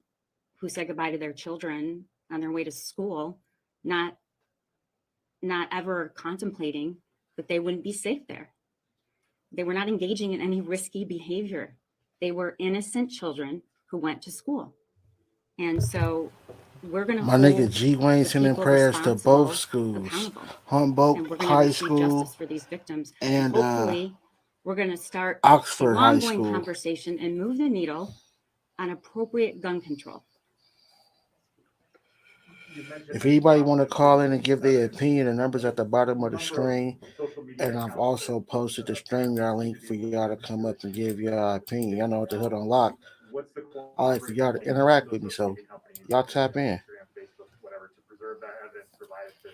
said goodbye to their children on their way to school, not ever contemplating that they wouldn't be safe there. They were not engaging in any risky behavior. They were innocent children who went to school. And so we're going to My nigga G Wayne sending prayers to both schools, Humboldt High School for these victims. and hopefully we're going to start Oxford an High ongoing School. conversation and move the needle on appropriate gun control. If anybody want to call in and give their opinion, the number's at the bottom of the screen. And I've also posted the StreamYard link for y'all to come up and give your opinion. Y'all know what the hood on lock. I like for y'all to interact with me, so y'all tap in. Whatever, to preserve that evidence provided to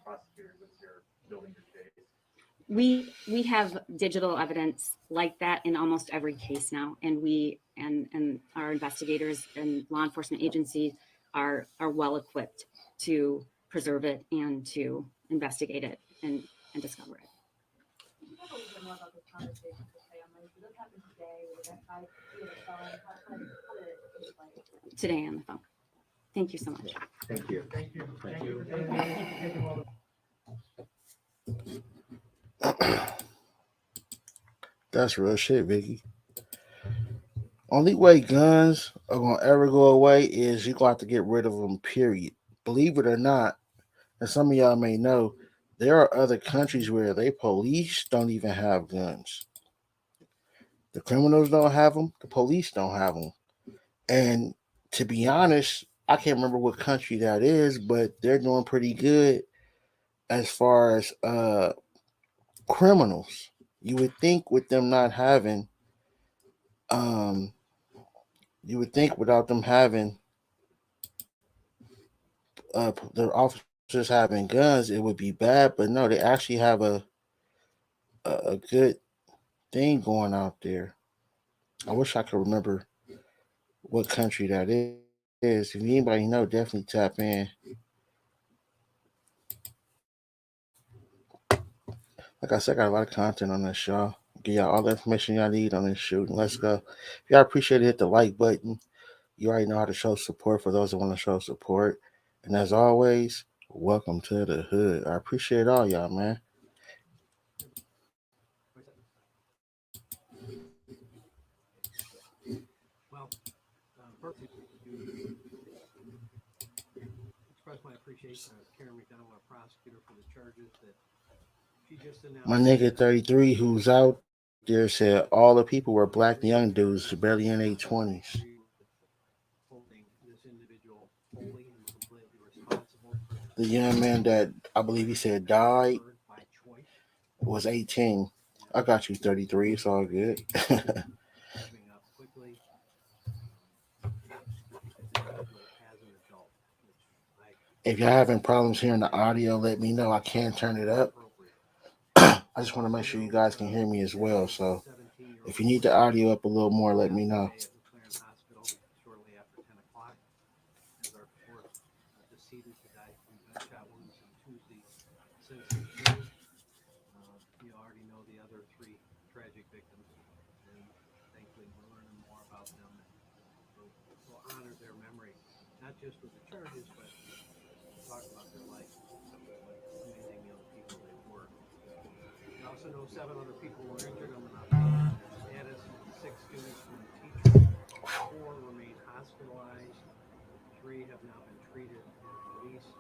prosecutors as you're building your case. We have digital evidence like that in almost every case now, and we and our investigators and law enforcement agencies are well equipped to preserve it and to investigate it and discover it. Can you talk a little bit more about the conversation with families? Did this happen today? Or did that guy be on the phone? How did it take place? Today on the phone. Thank you so much. Thank you. Thank you. Thank you. That's real shit, Vicky. Only way guns are gonna ever go away is you're gonna have to get rid of them, period. Believe it or not, and some of y'all may know, there are other countries where they police don't even have guns. The criminals don't have them, the police don't have them. And to be honest, I can't remember what country that is, but they're doing pretty good as far as criminals. You would think with them not having you would think without them having their officers having guns, it would be bad, but no, they actually have a good thing going out there. I wish I could remember what country that is. If anybody know, definitely tap in. Like I said, I got a lot of content on this show. Give y'all all the information y'all need on this shooting. Let's go. If y'all appreciate it, hit the like button. You already know how to show support for those that want to show support. And as always, welcome to the hood. I appreciate all y'all, man. Well, first, express my appreciation to Karen McDonald, our prosecutor, for the charges that she just announced. My nigga 33 who's out there said all the people were black young dudes, barely in their 20s. Holding this individual wholly and completely responsible for The young man that I believe he said died was 18. I got you 33. It's all good. moving up quickly as an adult. If y'all having problems hearing the audio, let me know. I can turn it up. I just want to make sure you guys can hear me as well. So if you need the audio up a little more, let me know. Shortly after 10 o'clock, as our fourth decedent who died from gunshot wounds on Tuesday since the shooting. You already know the other three tragic victims, and thankfully we're learning more about them, and we'll honor their memory, not just with the charges, but talk about their life, what amazing young people they were. We also know 7 other people were injured. I'm not their status. 6 students, 1 teacher, 4 remain hospitalized, 3 have now been treated and released.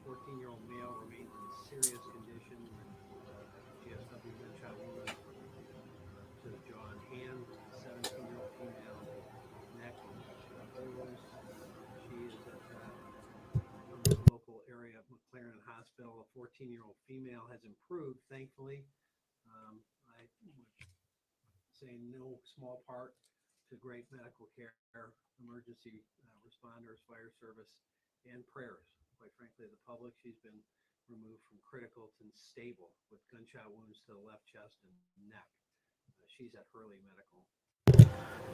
14 17-year-old male remains in serious condition with GSW gunshot wounds to the jaw and hand. A 17-year-old female neck bruise. She is at from the local area of McLaren Hospital. A 14-year-old female has improved, thankfully. I would say no small part to great medical care, emergency responders, fire service, and prayers. Quite frankly, the public. She's been removed from critical to stable with gunshot wounds to the left chest and neck. She's at Hurley Medical.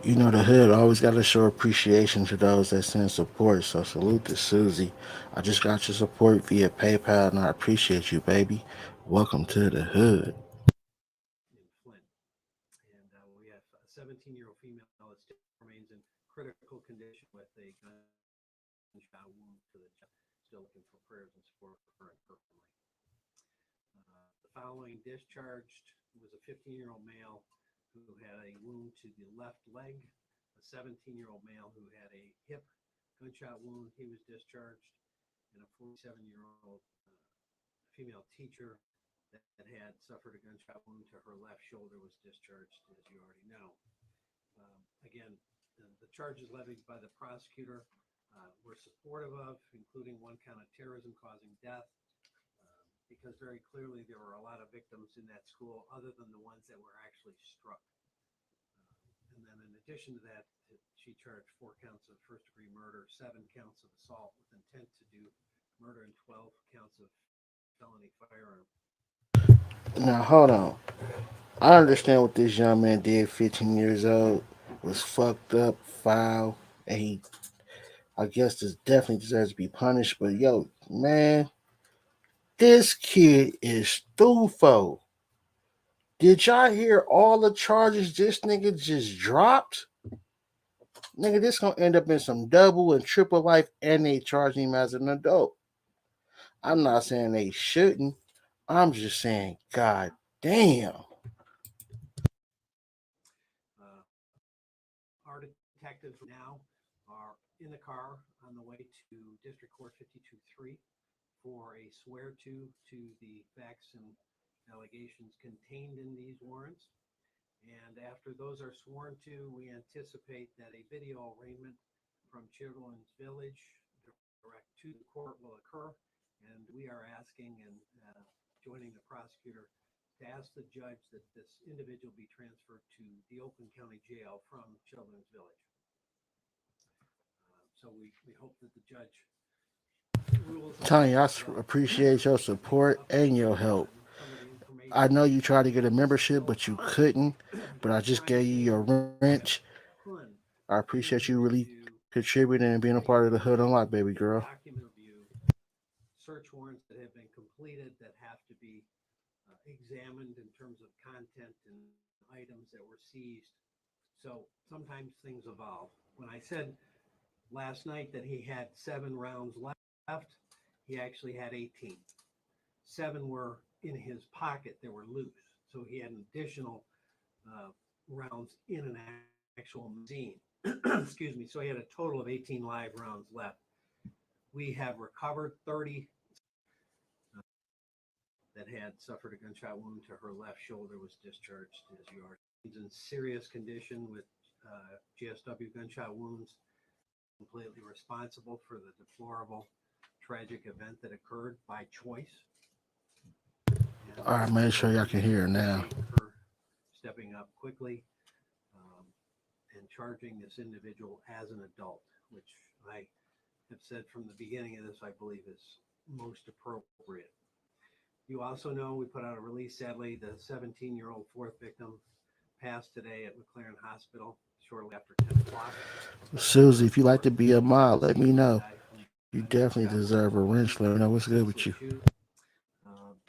You know, the hood always got to show appreciation to those that send support. So salute to Susie. I just got your support via PayPal, and I appreciate you, baby. Welcome to the hood. In Flint. And we have a 17-year-old female that still remains in critical condition with a gunshot wound to the chest. Still looking for prayers and support for her and her family. The following discharged was a 15-year-old male who had a wound to the left leg, a 17-year-old male who had a hip gunshot wound. He was discharged, and a 47-year-old female teacher that had suffered a gunshot wound to her left shoulder was discharged, as you already know. Again, the charges levied by the prosecutor were supportive of, including one count of terrorism causing death, because very clearly there were a lot of victims in that school other than the ones that were actually struck. And then in addition to that, she charged 4 counts of first-degree murder, 7 counts of assault with intent to do murder, and 12 counts of felony firearm. Now, hold on. I understand what this young man did, 15 years old, was fucked up, foul, and he, I guess, this definitely deserves to be punished. But yo, man, this kid is stufo. Did y'all hear all the charges this nigga just dropped? Nigga, this gonna end up in some double and triple life, and they charging him as an adult. I'm not saying they shouldn't. I'm just saying, god damn. Our detectives now are in the car on the way to District Court 52-3 for a swear-to the facts and allegations contained in these warrants. And after those are sworn to, we anticipate that a video arraignment from Children's Village direct to the court will occur. And we are asking and joining the prosecutor to ask the judge that this individual be transferred to the Oakland County Jail from Children's Village. So we hope that the judge rules. Tanya, I appreciate your support and your help. I know you tried to get a membership, but you couldn't. But I just gave you your wrench. I appreciate you really contributing and being a part of the Hood Unlocked, baby girl. Document review, search warrants that have been completed that have to be examined in terms of content and items that were seized. So sometimes things evolve. When I said last night that he had 7 rounds left, he actually had 18. 7 were in his pocket, they were loose. So he had an additional rounds in an actual magazine. Excuse me. So he had a total of 18 live rounds left. We have recovered 30 that had suffered a gunshot wound to her left shoulder, was discharged, as you are. He's in serious condition with GSW gunshot wounds, completely responsible for the deplorable, tragic event that occurred by choice. All right, make sure y'all can hear it now. Her stepping up quickly and charging this individual as an adult, which I have said from the beginning of this, I believe is most appropriate. You also know we put out a release. Sadly, the 17-year-old 4th victim passed today at McLaren Hospital shortly after 10 o'clock. Susie, if you'd like to be a mod, let me know. You definitely deserve a wrench. Let me know what's good with you.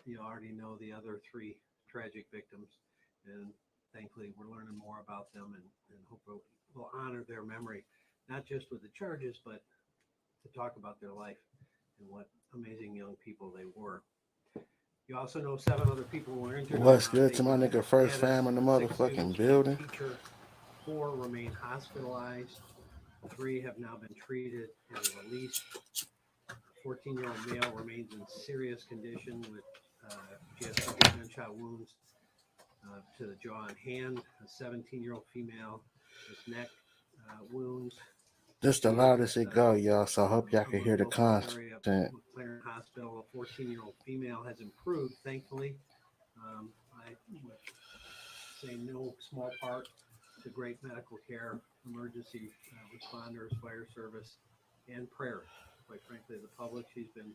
You already know the other 3 tragic victims, and thankfully we're learning more about them, and hope we'll honor their memory, not just with the charges, but to talk about their life and what amazing young people they were. You also know 7 other people were injured. What's good to my nigga First Fam in the motherfucking building? Teacher, 4 remain hospitalized. 3 have now been treated and released. 14-year-old male remains in serious condition with just gunshot wounds to the jaw and hand. A 17-year-old female with neck wounds. This the loudest it go, y'all. So I hope y'all can hear the content. McLaren Hospital, a 14-year-old female has improved, thankfully. I would say no small part to great medical care, emergency responders, fire service, and prayers. Quite frankly, the public, she's been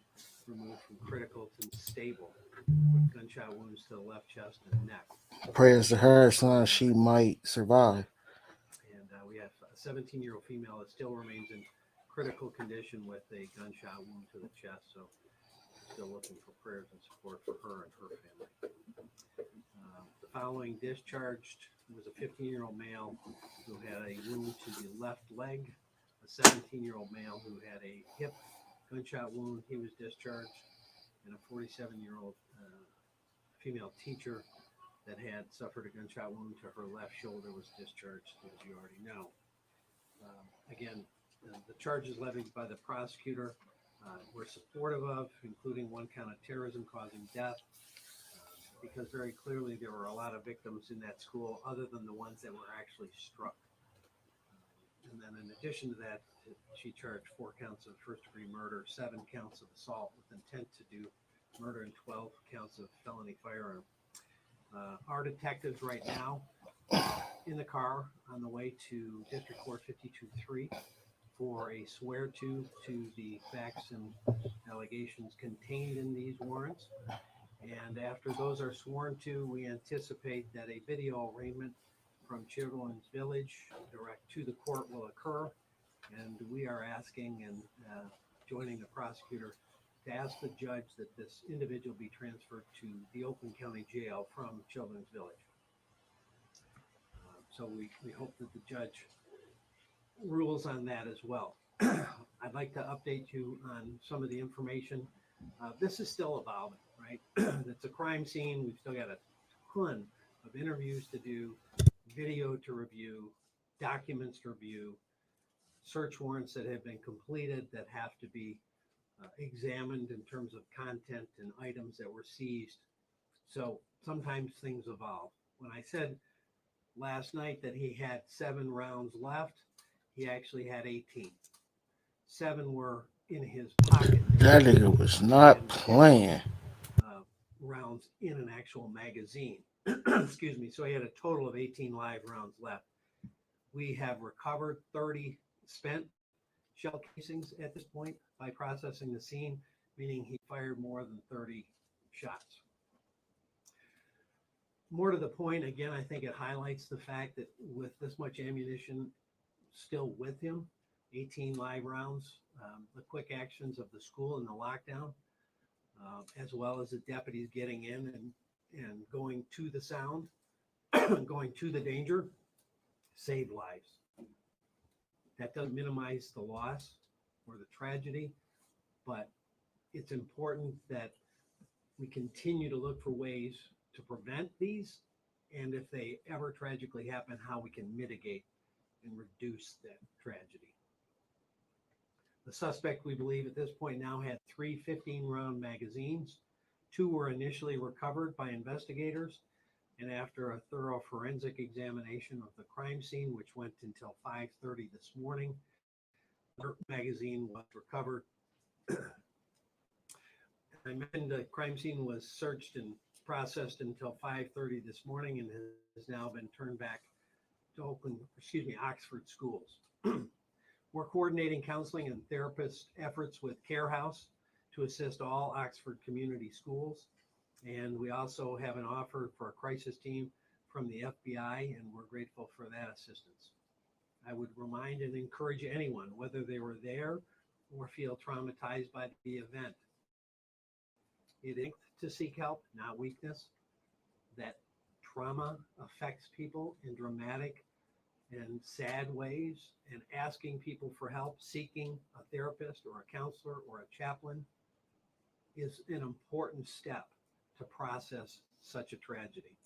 removed from critical to stable with gunshot wounds to the left chest and neck. Prayers to her, son. She might survive. And we have a 17-year-old female that still remains in critical condition with a gunshot wound to the chest. So still looking for prayers and support for her and her family. The following discharged was a 15-year-old male who had a wound to the left leg, a 17-year-old male who had a hip gunshot wound. He was discharged, and a 47-year-old female teacher that had suffered a gunshot wound to her left shoulder was discharged, as you already know. Again, the charges levied by the prosecutor were supportive of, including one count of terrorism causing death, because very clearly there were a lot of victims in that school other than the ones that were actually struck. And then in addition to that, she charged 4 counts of first-degree murder, 7 counts of assault with intent to do murder, and 12 counts of felony firearm. Our detectives right now in the car on the way to District Court 52-3 for a swear-to the facts and allegations contained in these warrants. And after those are sworn to, we anticipate that a video arraignment from Children's Village direct to the court will occur. And we are asking and joining the prosecutor to ask the judge that this individual be transferred to the Oakland County Jail from Children's Village. So we hope that the judge rules on that as well. I'd like to update you on some of the information. This is still evolving, right? It's a crime scene. We've still got a ton of interviews to do, video to review, documents to review, search warrants that have been completed that have to be examined in terms of content and items that were seized. So sometimes things evolve. When I said last night that he had 7 rounds left, he actually had 18. 7 were in his pocket. That nigga was not playing. Rounds in an actual magazine. Excuse me. So he had a total of 18 live rounds left. We have recovered 30 spent shell casings at this point by processing the scene, meaning he fired more than 30 shots. More to the point, again, I think it highlights the fact that with this much ammunition still with him, 18 live rounds, the quick actions of the school and the lockdown, as well as the deputies getting in and going to the sound, going to the danger, saved lives. That doesn't minimize the loss or the tragedy, but it's important that we continue to look for ways to prevent these, and if they ever tragically happen, how we can mitigate and reduce that tragedy. The suspect, we believe at this point now, had 3 15-round magazines. 2 were initially recovered by investigators, and after a thorough forensic examination of the crime scene, which went until 5:30 this morning, the magazine was recovered. I mentioned the crime scene was searched and processed until 5:30 this morning and has now been turned back to Oxford schools. We're coordinating counseling and therapist efforts with Care House to assist all Oxford community schools. And we also have an offer for a crisis team from the FBI, and we're grateful for that assistance. I would remind and encourage anyone, whether they were there or feel traumatized by the event, it is to seek help, not weakness. That trauma affects people in dramatic and sad ways, and asking people for help, seeking a therapist or a counselor or a chaplain is an important step to process such a tragedy.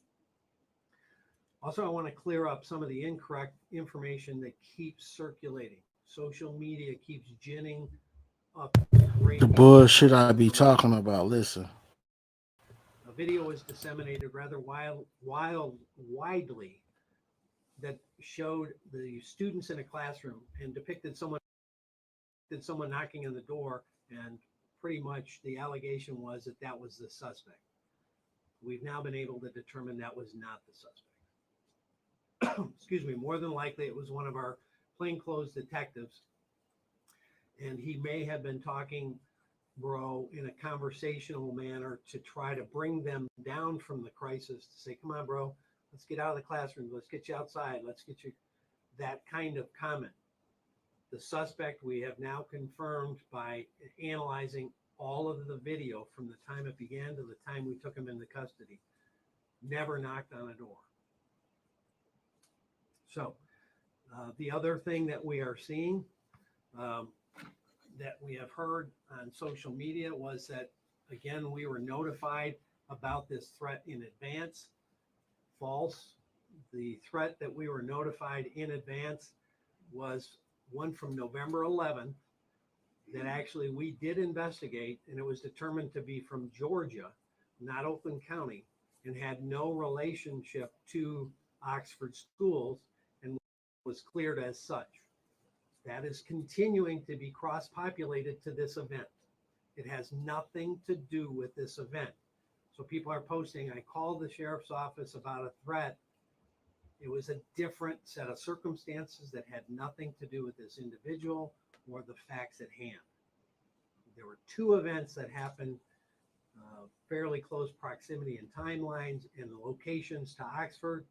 Also, I want to clear up some of the incorrect information that keeps circulating. Social media keeps ginning up great The bullshit I be talking about. Listen. A video was disseminated rather widely that showed the students in a classroom and depicted someone knocking on the door, and pretty much the allegation was that that was the suspect. We've now been able to determine that was not the suspect. Excuse me. More than likely, it was one of our plainclothes detectives, and he may have been talking, bro, in a conversational manner to try to bring them down from the crisis, to say, come on, bro, let's get out of the classroom. Let's get you outside. Let's get you, that kind of comment. The suspect, we have now confirmed by analyzing all of the video from the time it began to the time we took him into custody, never knocked on a door. So the other thing that we are seeing, that we have heard on social media, was that, again, we were notified about this threat in advance. False. The threat that we were notified in advance was one from November 11th that actually we did investigate, and it was determined to be from Georgia, not Oakland County, and had no relationship to Oxford schools and was cleared as such. That is continuing to be cross-populated to this event. It has nothing to do with this event. So people are posting, I called the sheriff's office about a threat. It was a different set of circumstances that had nothing to do with this individual or the facts at hand. There were two events that happened fairly close proximity in timelines and the locations to Oxford.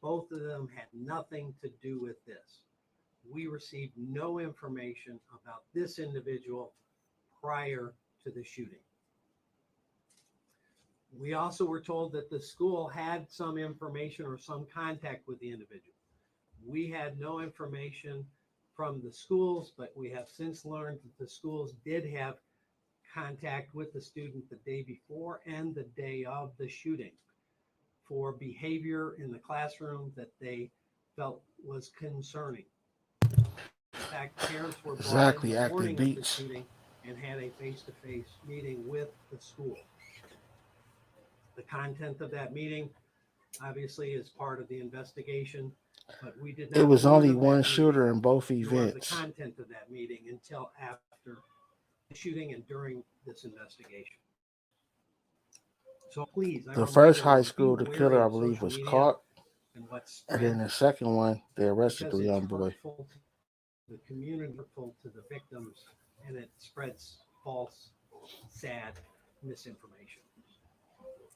Both of them had nothing to do with this. We received no information about this individual prior to the shooting. We also were told that the school had some information or some contact with the individual. We had no information from the schools, but we have since learned that the schools did have contact with the student the day before and the day of the shooting for behavior in the classroom that they felt was concerning. In fact, parents were brought in the morning of the shooting and had a face-to-face meeting with the school. The content of that meeting, obviously, is part of the investigation, but we did not. It was only one shooter in both events. The content of that meeting until after the shooting and during this investigation. So please, the first high school, the killer, I believe, was caught, and then the second one, they arrested the young boy. The community hurtful to the victims, and it spreads false, sad misinformation.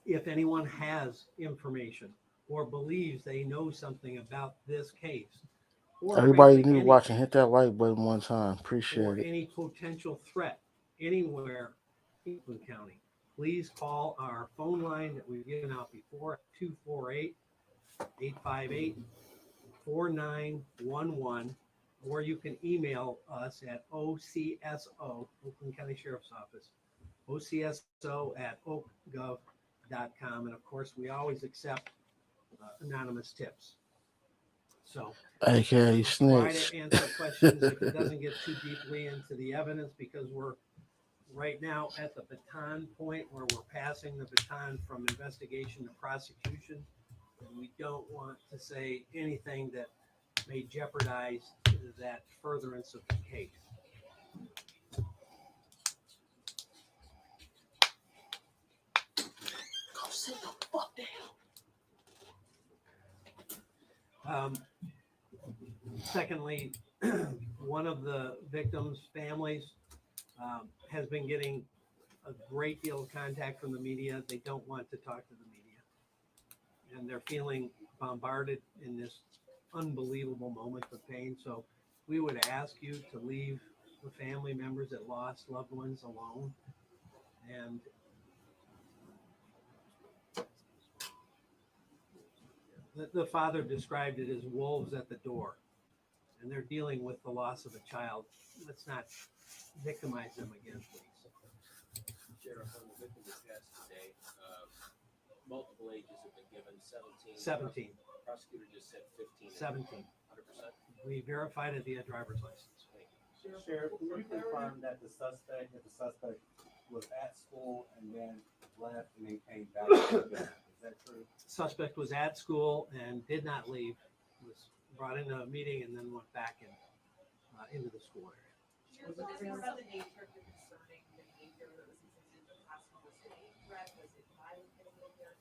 If anyone has information or believes they know something about this case, or Everybody need to watch and hit that like button one time. Appreciate or it. any potential threat anywhere in Oakland County, please call our phone line that we've given out before, 248-858-4911, or you can email us at OCSO, Oakland County Sheriff's Office, OCSO@oakgov.com. And of course, we always accept anonymous tips. So, AKA try snitch. to answer questions if it doesn't get too deeply into the evidence, because we're right now at the baton point where we're passing the baton from investigation to prosecution. And we don't want to say anything that may jeopardize that furtherance of the case. Go sit the fuck down. Secondly, one of the victims' families has been getting a great deal of contact from the media. They don't want to talk to the media, and they're feeling bombarded in this unbelievable moment of pain. So we would ask you to leave the family members that lost loved ones alone. And the father described it as wolves at the door, and they're dealing with the loss of a child. Let's not victimize them again, please. Sheriff, on the victim discussed today, multiple ages have been given, 17. 17. Prosecutor just said 15. 17. 100%. We verified it via driver's license. Sheriff, can you confirm that the suspect was at school and then left and then came back to the building? Is that true? Suspect was at school and did not leave, was brought into a meeting and then went back into the school area. Was the parent about the nature of the concerning behavior that was exhibited in the classroom? Was it a threat? Was it violent behavior?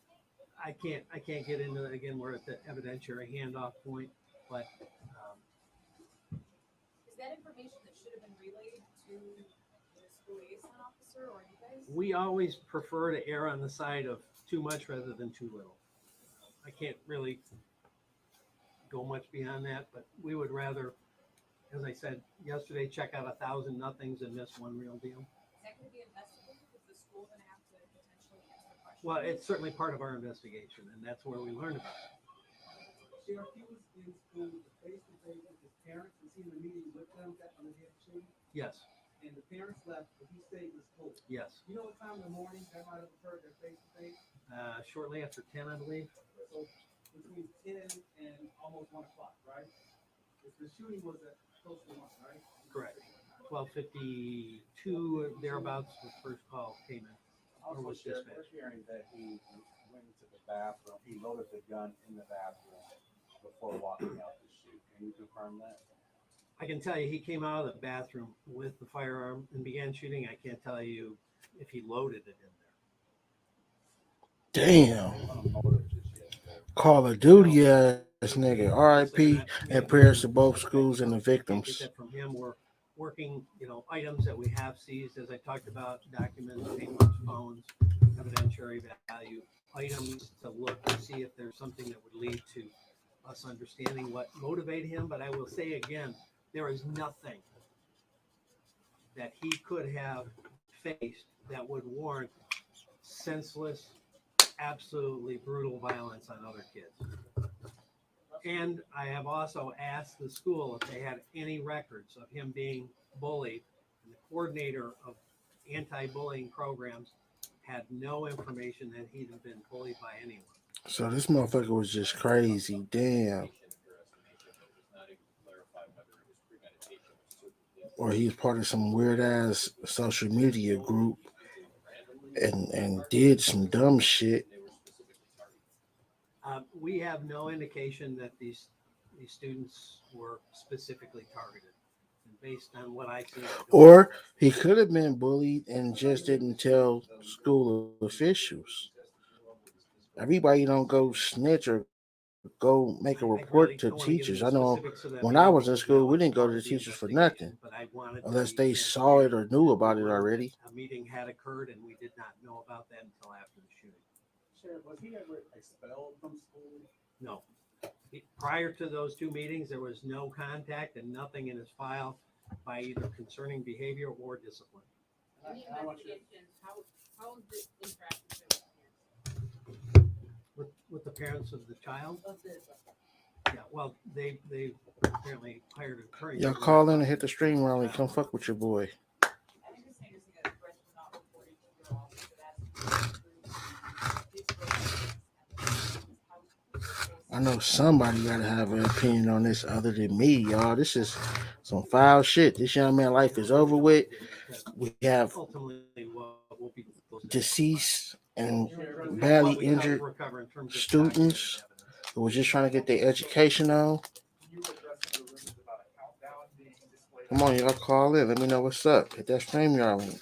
I can't get into that again. We're at the evidentiary handoff point, but Is that information that should have been relayed to the school liaison officer or you guys? we always prefer to err on the side of too much rather than too little. I can't really go much beyond that, but we would rather, as I said yesterday, check out 1,000 nothings and miss one real deal. Is that going to be investigated? Is the school going to have to potentially answer questions? Well, it's certainly part of our investigation, and that's where we learned about it. Sheriff, he was in school face-to-face with his parents. Was he in the meeting with them on the day of the shooting? Yes, And the parents left, but he stayed in school. yes. You know what time in the morning that might have occurred, their face-to-face? Shortly after 10, I believe. So between 10 and almost 1 o'clock, right? The shooting was at close to 1, right? Correct. 12:52 thereabouts. The first call came in. Or Also, was Sheriff, dispatched. we're hearing that he went into the bathroom. He loaded the gun in the bathroom before walking out to shoot. Can you confirm that? I can tell you he came out of the bathroom with the firearm and began shooting. I can't tell you if he loaded it in there. Damn. Call of Duty ass nigga. RIP and prayers to both schools and the Get victims. that from him. We're working, items that we have seized, as I talked about, documents, papers, phones, evidentiary value, items to look to see if there's something that would lead to us understanding what motivated him. But I will say again, there is nothing that he could have faced that would warrant senseless, absolutely brutal violence on other kids. And I have also asked the school if they had any records of him being bullied. And the coordinator of anti-bullying programs had no information that he'd have been bullied by anyone. So this motherfucker was just crazy. Damn. Or he was part of some weird ass social media group and did some dumb shit. We have no indication that these students were specifically targeted. And based on what I see, Or he could have been bullied and just didn't tell school officials. Everybody don't go snitch or go make a report to teachers. I know when I was in school, we didn't go to the teachers for nothing unless they saw it or knew about it already. a meeting had occurred and we did not know about that until after the shooting. Sheriff, was he ever expelled from school? No. Prior to those two meetings, there was no contact and nothing in his file by either concerning behavior or discipline. Any investigations, how is this interacting With the parents of the child? of the Yeah, well, they apparently hired an attorney. Y'all call in and hit the stream rally. Come fuck with your boy. I know somebody gotta have an opinion on this other than me, y'all. This is some foul shit. This young man's life is over with. We have deceased and badly injured students who were just trying to get their education on. Come on, y'all call in. Let me know what's up. Hit that stream yard link.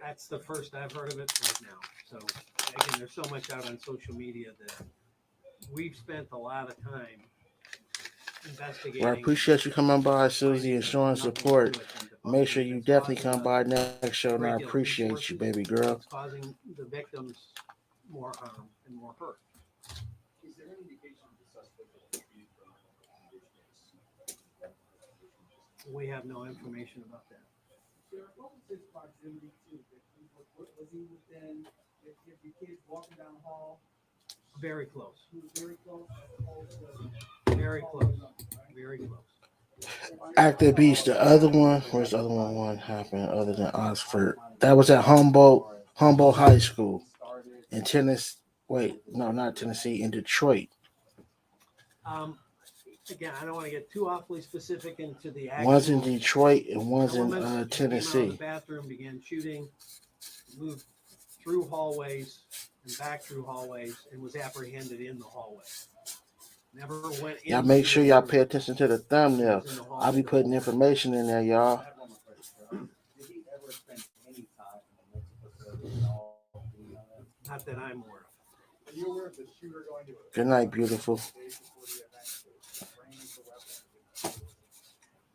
That's the first I've heard of it right now. So again, there's so much out on social media that we've spent a lot of time investigating. Well, I appreciate you coming by, Susie, and showing support. Make sure you definitely come by next show, and I appreciate you, baby girl. It's causing the victims more harm and more hurt. Is there any indication of the suspect that was treated for conditions? We have no information about that. Sheriff, what was his proximity to victims? Was he within, if your kids walking down the hall? Very close. He was very close as opposed Very to close. Very close. Active Beach, the other one, where's the other one happened other than Oxford? That was at Humboldt High School in Tennessee. Wait, no, not Tennessee, in Detroit. again, I don't want to get too awfully specific into the One's in actual Detroit and one's in elements. Came out of the Tennessee. bathroom, began shooting, moved through hallways and back through hallways, and was apprehended in the hallway. Never went Y'all into make sure the y'all room. pay attention to the thumbnail. Was in the I'll hallway be the putting whole time. information in there, y'all. I have one more question. Did he ever spend any time in the mental facility at all? Do you know that? Not that I'm aware of. Are you aware of the shooter going to a Good night, beautiful. days before the event to bring the weapon?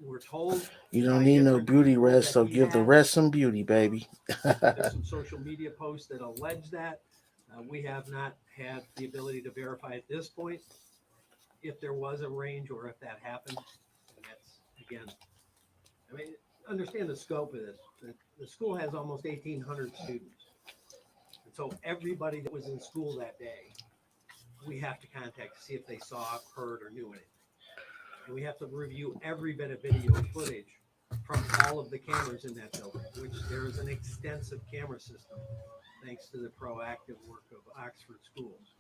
We're told You don't by need no different beauty people rest, that so he give the had. rest some beauty, baby. There's some social media posts that allege that. We have not had the ability to verify at this point if there was a range or if that happened. And that's, again, I mean, understand the scope of this. The school has almost 1,800 students. And so everybody that was in school that day, we have to contact to see if they saw, heard, or knew anything. And we have to review every bit of video footage from all of the cameras in that building, which there is an extensive camera system, thanks to the proactive work of Oxford schools.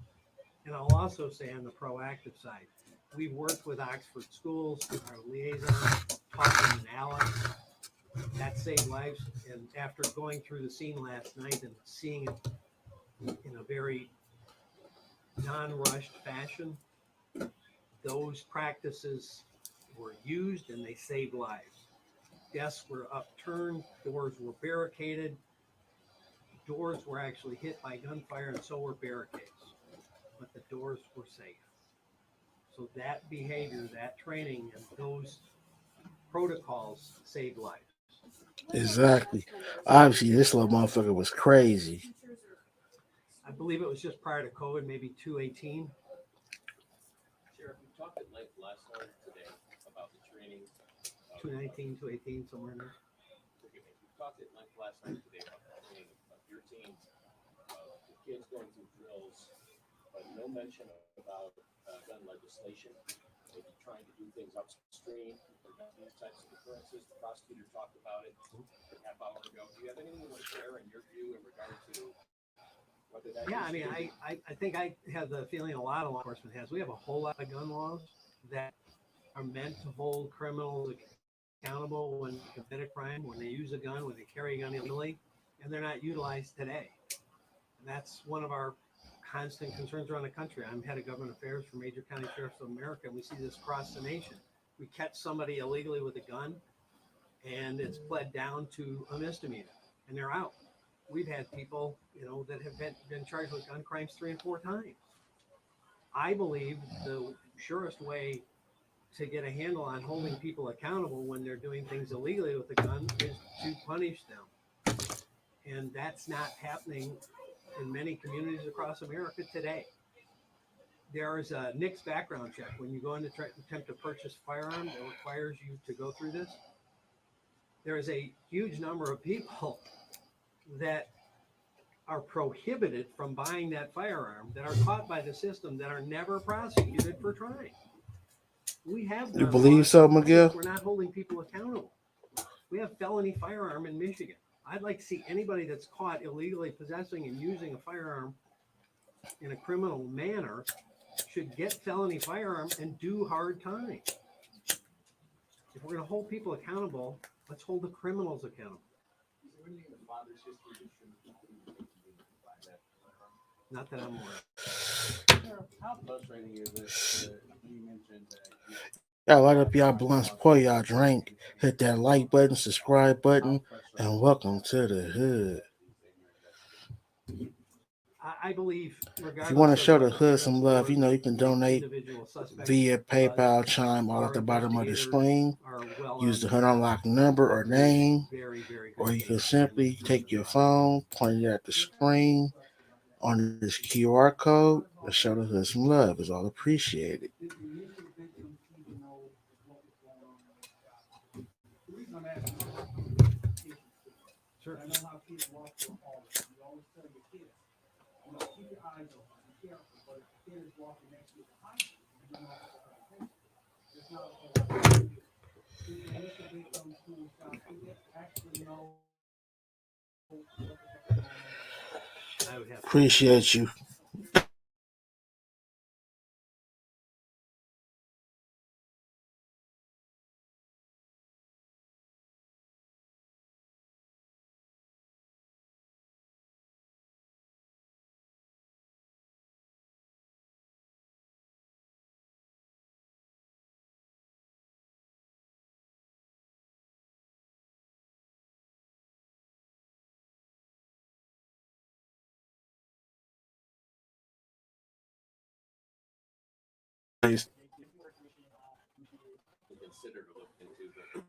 And I'll also say on the proactive side, we've worked with Oxford schools, our liaison, Talking and Alex. That saved lives. And after going through the scene last night and seeing it in a very non-rushed fashion, those practices were used and they saved lives. Desks were upturned, doors were barricaded, doors were actually hit by gunfire, and so were barricades. But the doors were safe. So that behavior, that training, and those protocols saved lives. Exactly. Obviously, this little motherfucker was crazy. I believe it was just prior to COVID, maybe 218. Sheriff, we talked at length last night today about the training. 219, 218, somewhere in there. We talked at length last night today about the training of your team, the kids going through drills, but no mention about gun legislation, maybe trying to do things upstream, prevent these types of occurrences. The prosecutor talked about it a half hour ago. Do you have anything you want to share in your view in regard to whether that? Yeah, I mean, I think I have the feeling a lot of law enforcement has. We have a whole lot of gun laws that are meant to hold criminals accountable when they commit a crime, when they use a gun, when they carry a gun illegally, and they're not utilized today. And that's one of our constant concerns around the country. I'm head of government affairs for Major County Sheriffs of America, and we see this across the nation. We catch somebody illegally with a gun, and it's pled down to a misdemeanor, and they're out. We've had people, that have been charged with gun crimes 3 and 4 times. I believe the surest way to get a handle on holding people accountable when they're doing things illegally with a gun is to punish them. And that's not happening in many communities across America today. There is a NICS background check when you go in to attempt to purchase a firearm that requires you to go through this. There is a huge number of people that are prohibited from buying that firearm, that are caught by the system, that are never prosecuted for trying. We have You gun believe laws, so, but Miguel? we're not holding people accountable. We have felony firearm in Michigan. I'd like to see anybody that's caught illegally possessing and using a firearm in a criminal manner should get felony firearm and do hard time. If we're going to hold people accountable, let's hold the criminals accountable. Not that I'm aware of. How frustrating is it that you mentioned that Y'all light up y'all blunts, pour y'all drink, hit that like button, subscribe button, and welcome to the hood. I believe, If you want to regardless show of the what hood some love, the you can donate individual suspect via was, PayPal, Chime, all at our the bottom of the investigators screen. are well Use the on hood track. unlock number or name, Very, very or good you can case. simply take your phone, point it at the screen on this QR code, and show the hood some love. It's all appreciated. The initial victims even know what was going on in their child. The reason I'm asking is how come kids Sure. I know how kids walk through a hallway. You always tell your kids, keep your eyes open, be careful. But if the kid is walking next to you behind you, you don't know what's going to happen. There's not a whole lot to do. Did the initial victims who was shot actually know what the heck was going on? I would have to Appreciate you. Consider to look into, but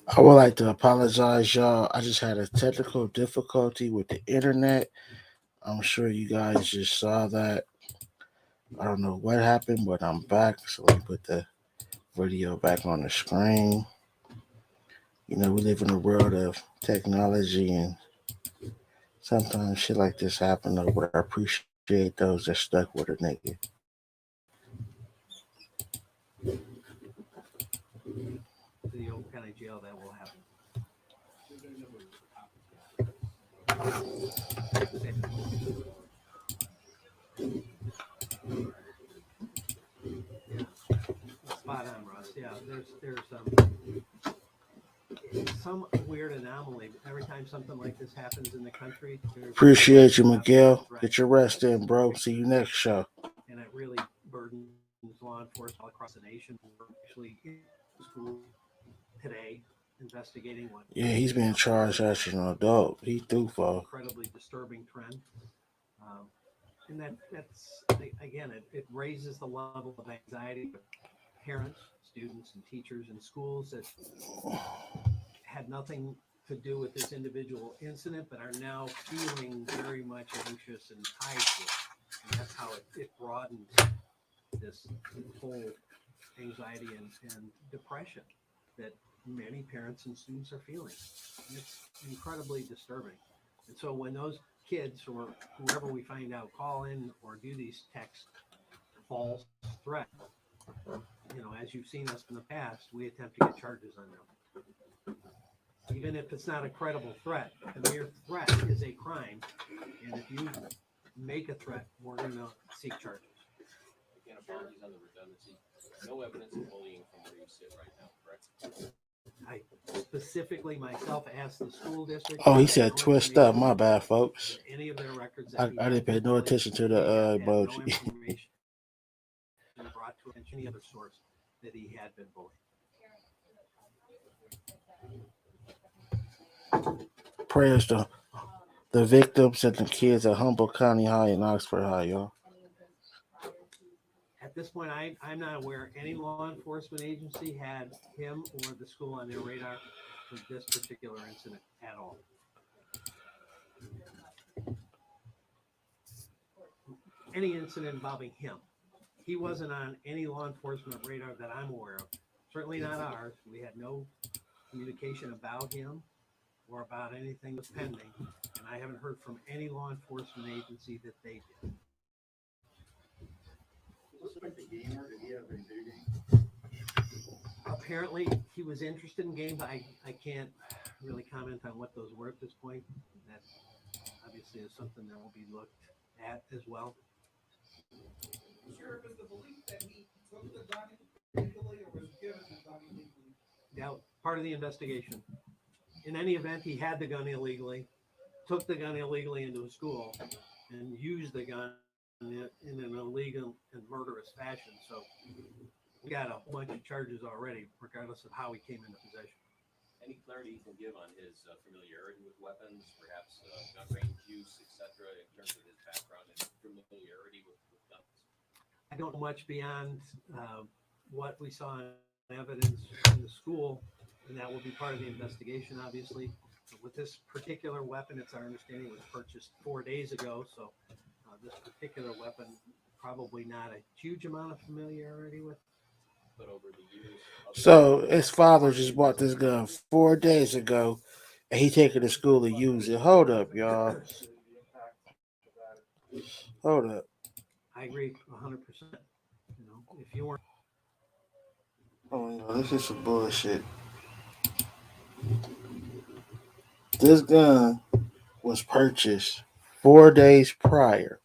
I would like to apologize, y'all. I just had a technical difficulty with the internet. I'm sure you guys just saw that. I don't know what happened, but I'm back. So let me put the video back on the screen. You know, we live in a world of technology, and sometimes shit like this happen. But I appreciate those that stuck with a nigga. The Oak County Jail, that will happen. Yeah, spot on, Russ. Yeah, there's some weird anomaly. Every time something like this happens in the country, Appreciate you, Miguel. Get your rest in, bro. See you next show. And it really burdens law enforcement all across the nation. We're actually in school today investigating what. Yeah, he's being charged as an adult. He threw for. Incredibly disturbing trend. And that's again, it raises the level of anxiety of parents, students, and teachers in schools that had nothing to do with this individual incident, but are now feeling very much anxious and tied to it. And that's how it broadens this whole anxiety and depression that many parents and students are feeling. And it's incredibly disturbing. And so when those kids or whoever we find out call in or do these text false threats, you know, as you've seen us in the past, we attempt to get charges on them. Even if it's not a credible threat, the mere threat is a crime. And if you make a threat, we're going to seek charges. again, apologies on the redundancy. No evidence of bullying from where you sit right now, correct? I specifically myself asked the school district. Oh, he said twist up. My bad, folks. Any of their records I didn't pay no attention to the emoji. No information brought to attention any other source that he had been bullied. Prayers to the victims and the kids at Humboldt County High and Oxford High, y'all. At this point, I'm not aware any law enforcement agency had him or the school on their radar for this particular incident at all. Any incident involving him. He wasn't on any law enforcement radar that I'm aware of. Certainly not ours. We had no communication about him or about anything was pending. And I haven't heard from any law enforcement agency that they did. Apparently, he was interested in games. I can't really comment on what those were at this point. That obviously is something that will be looked at as well. Sheriff, is the belief that he took the gun legally or was given the gun illegally? Now, part of the investigation. in any event, he had the gun illegally, took the gun illegally into a school, and used the gun in an illegal and murderous fashion. So we got a whole bunch of charges already, regardless of how he came into possession. Any clarity you can give on his familiarity with weapons, perhaps gun range use, etc., in terms of his background and familiarity with guns? I don't know much beyond what we saw in evidence in the school, and that will be part of the investigation, obviously. But with this particular weapon, it's our understanding it was purchased 4 days ago, so this particular weapon, probably not a huge amount of familiarity with. But over the years, So his father just bought this gun 4 days ago, and he take it to school to use it. Hold up, y'all. Hold up. I agree 100%. You know, if you weren't Oh no, this is some bullshit. This gun was purchased 4 days prior.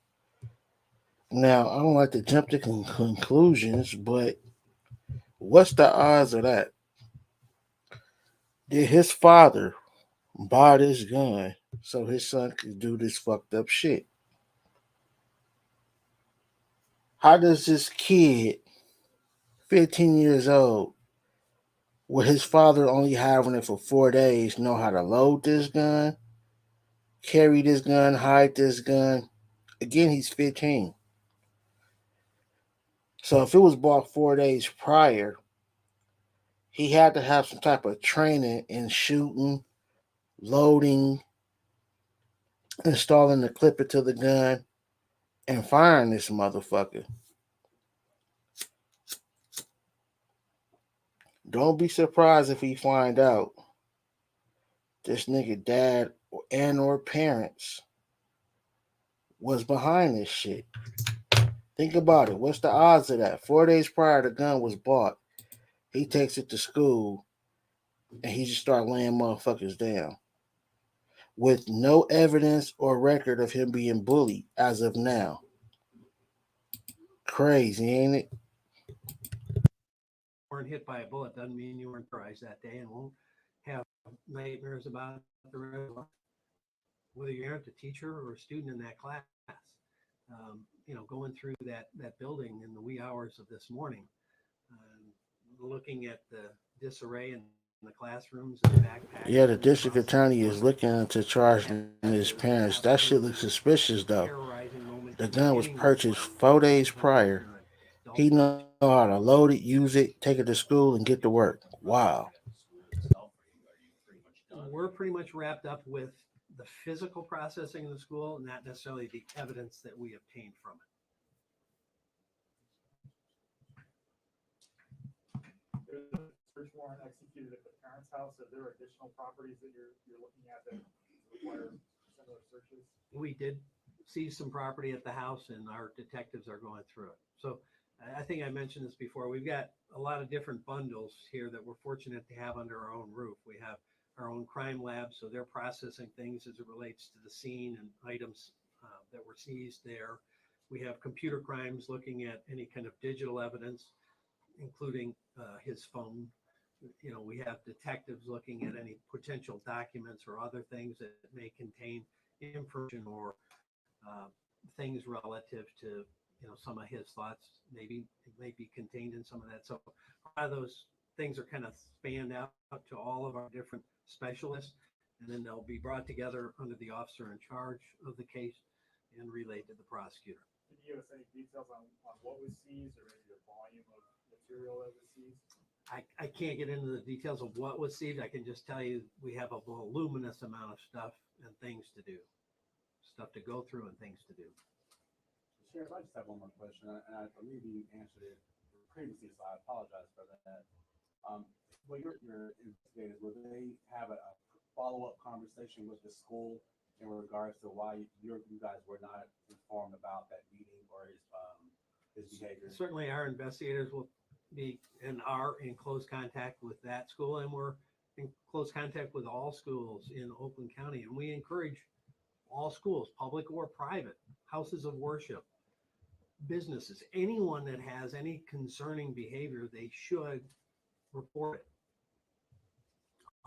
Now, I don't like to jump to conclusions, but what's the odds of that? Did his father buy this gun so his son could do this fucked up shit? How does this kid, 15 years old, with his father only having it for 4 days, know how to load this gun, carry this gun, hide this gun? Again, he's 15. So if it was bought 4 days prior, he had to have some type of training in shooting, loading, installing the clipper to the gun, and firing this motherfucker. Don't be surprised if he find out this nigga dad and or parents was behind this shit. Think about it. What's the odds of that? 4 days prior the gun was bought, he takes it to school and he just start laying motherfuckers down with no evidence or record of him being bullied as of now. Crazy, ain't it? weren't hit by a bullet doesn't mean you weren't terrorized that day and won't have nightmares about the rest of life. Whether you're a teacher or a student in that class, you know, going through that building in the wee hours of this morning, looking at the disarray in the classrooms and the backpacks. Yeah, the district attorney is looking into charging his parents. That shit looks suspicious though. The gun was purchased 4 days prior. He know how to load it, use it, take it to school, and get to work. Wow. We're pretty much wrapped up with the physical processing of the school, not necessarily the evidence that we obtained from it. There's a search warrant executed at the parents' house. Are there additional properties that you're looking at that require similar searches? We did see some property at the house, and our detectives are going through it. So I think I mentioned this before. We've got a lot of different bundles here that we're fortunate to have under our own roof. We have our own crime lab, so they're processing things as it relates to the scene and items that were seized there. We have computer crimes looking at any kind of digital evidence, including his phone. You know, we have detectives looking at any potential documents or other things that may contain information or things relative to, you know, some of his thoughts. Maybe it may be contained in some of that. So a lot of those things are kind of spanned out to all of our different specialists, and then they'll be brought together under the officer in charge of the case and relayed to the prosecutor. Can you give us any details on what was seized or maybe the volume of material that was seized? I can't get into the details of what was seized. I can just tell you we have a voluminous amount of stuff and things to do, stuff to go through and things to do. Sheriff, I just have one more question, and I believe you answered it previously, so I apologize for that. Well, your investigators, will they have a follow-up conversation with the school in regards to why you guys were not informed about that meeting or his behavior? Certainly our investigators will be and are in close contact with that school, and we're in close contact with all schools in Oakland County. And we encourage all schools, public or private, houses of worship, businesses, anyone that has any concerning behavior, they should report it.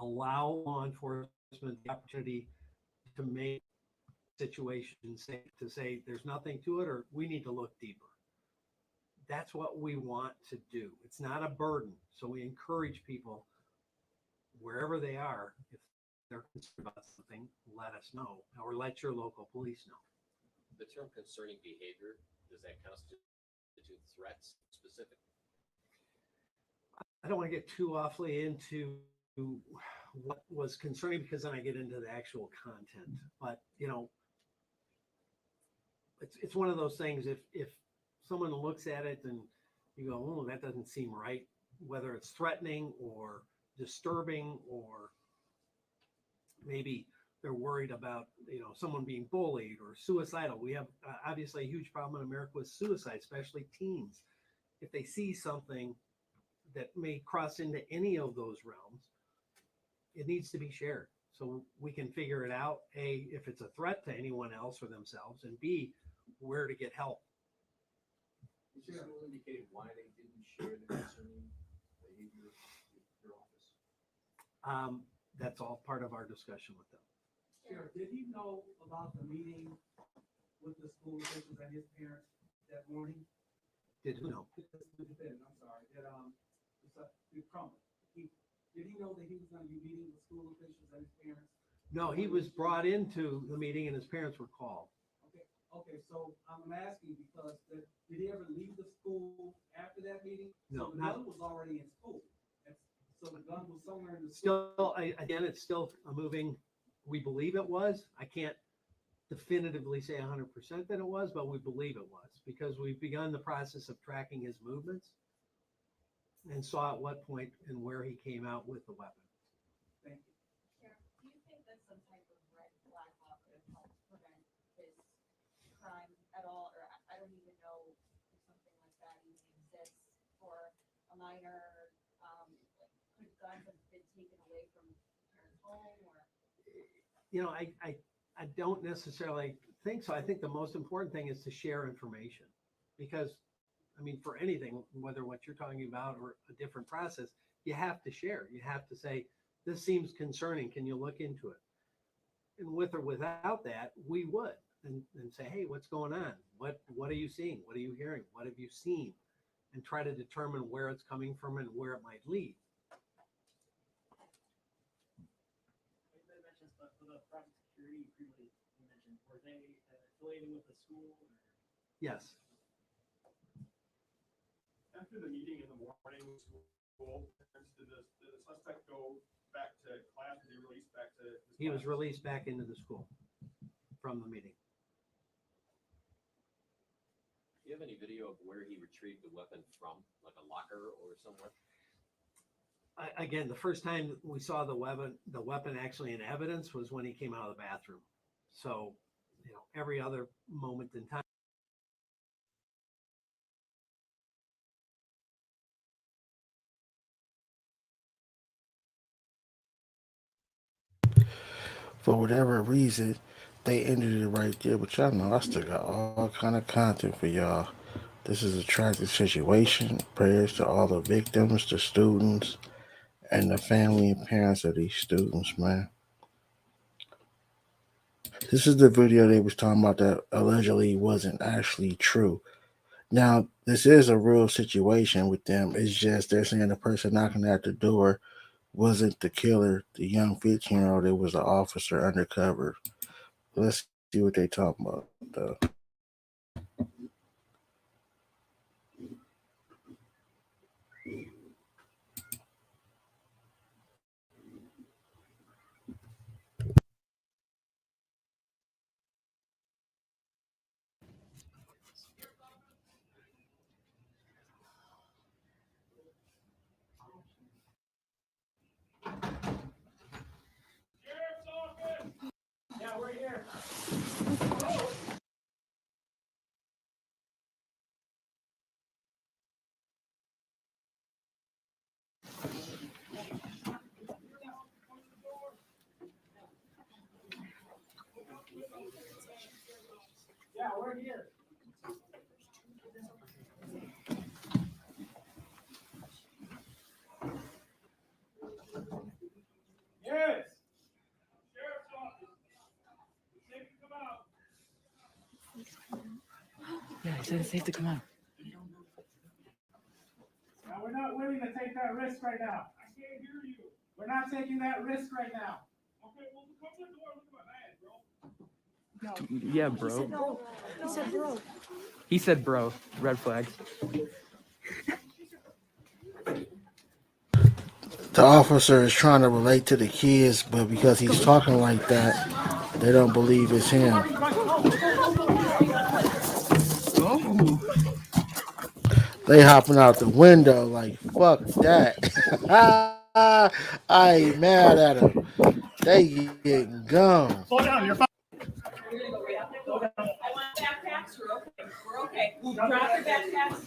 allow law enforcement the opportunity to make situations safe, to say there's nothing to it or we need to look deeper. That's what we want to do. It's not a burden. So we encourage people wherever they are, if they're concerned about something, let us know or let your local police know. The term concerning behavior, does that constitute threats specific? I don't want to get too awfully into what was concerning because then I get into the actual content. But you know, it's one of those things. If someone looks at it and you go, oh, that doesn't seem right, whether it's threatening or disturbing or maybe they're worried about, you know, someone being bullied or suicidal. We have obviously a huge problem in America with suicide, especially teens. If they see something that may cross into any of those realms, it needs to be shared so we can figure it out. A, if it's a threat to anyone else or themselves, and B, where to get help. Is the school indicated why they didn't share the concerning behavior with your office? That's all part of our discussion with them. Sheriff, did he know about the meeting with the school officials and his parents that morning? Did who know? I'm sorry, the Crumbley. Did he know that he was going to be meeting with school officials and his parents? No, he was brought into the meeting and his parents were called. Okay, so I'm asking because did he ever leave the school after that meeting? No, So the gun was already in school. So the gun was somewhere in the Still, again, it's still a moving, we believe it was. I can't definitively say 100% that it was, but we believe it was because we've begun the process of tracking his movements and saw at what point and where he came out with the weapon. Thank you. Sheriff, do you think that some type of red flag law could have helped prevent this crime at all? Or I don't even know if something like that even exists for a minor. Could guns have been taken away from the parents' home? Or You know, I don't necessarily think so. I think the most important thing is to share information because, I mean, for anything, whether what you're talking about or a different process, you have to share. You have to say, this seems concerning. Can you look into it? And with or without that, we would and say, hey, what's going on? What are you seeing? What are you hearing? What have you seen? And try to determine where it's coming from and where it might lead. For the private security you previously mentioned, were they affiliated with the school? Or? Yes. After the meeting in the morning with school, did the suspect go back to class? Did he release back to his He was class? released back into the school from the meeting. Do you have any video of where he retrieved the weapon from, like a locker or somewhere? Again, the first time we saw the weapon actually in evidence was when he came out of the bathroom. So, you know, every other moment in time. For whatever reason, they ended it right there. But y'all know I still got all kind of content for y'all. This is a tragic situation. Prayers to all the victims, the students, and the family and parents of these students, man. This is the video they was talking about that allegedly wasn't actually true. Now, this is a real situation with them. It's just they're saying the person knocking at the door wasn't the killer, the young 15-year-old. It was the officer undercover. Let's see what they talking about, though. Yeah, we're here. Yeah, we're here. He said it's safe to come out. Now, we're not willing to take that risk right now. I can't hear you. We're not taking that risk right now. Okay, well, come to the door. Look at my bag, bro. Yeah, bro. He said bro. He said, bro. Red flags. The officer is trying to relate to the kids, but because he's talking like that, they don't believe it's him. They hopping out the window like, fuck that. I ain't mad at them. They getting gone. Slow down, you're fine. Backpacks, we're okay. We're okay. Drop your backpacks.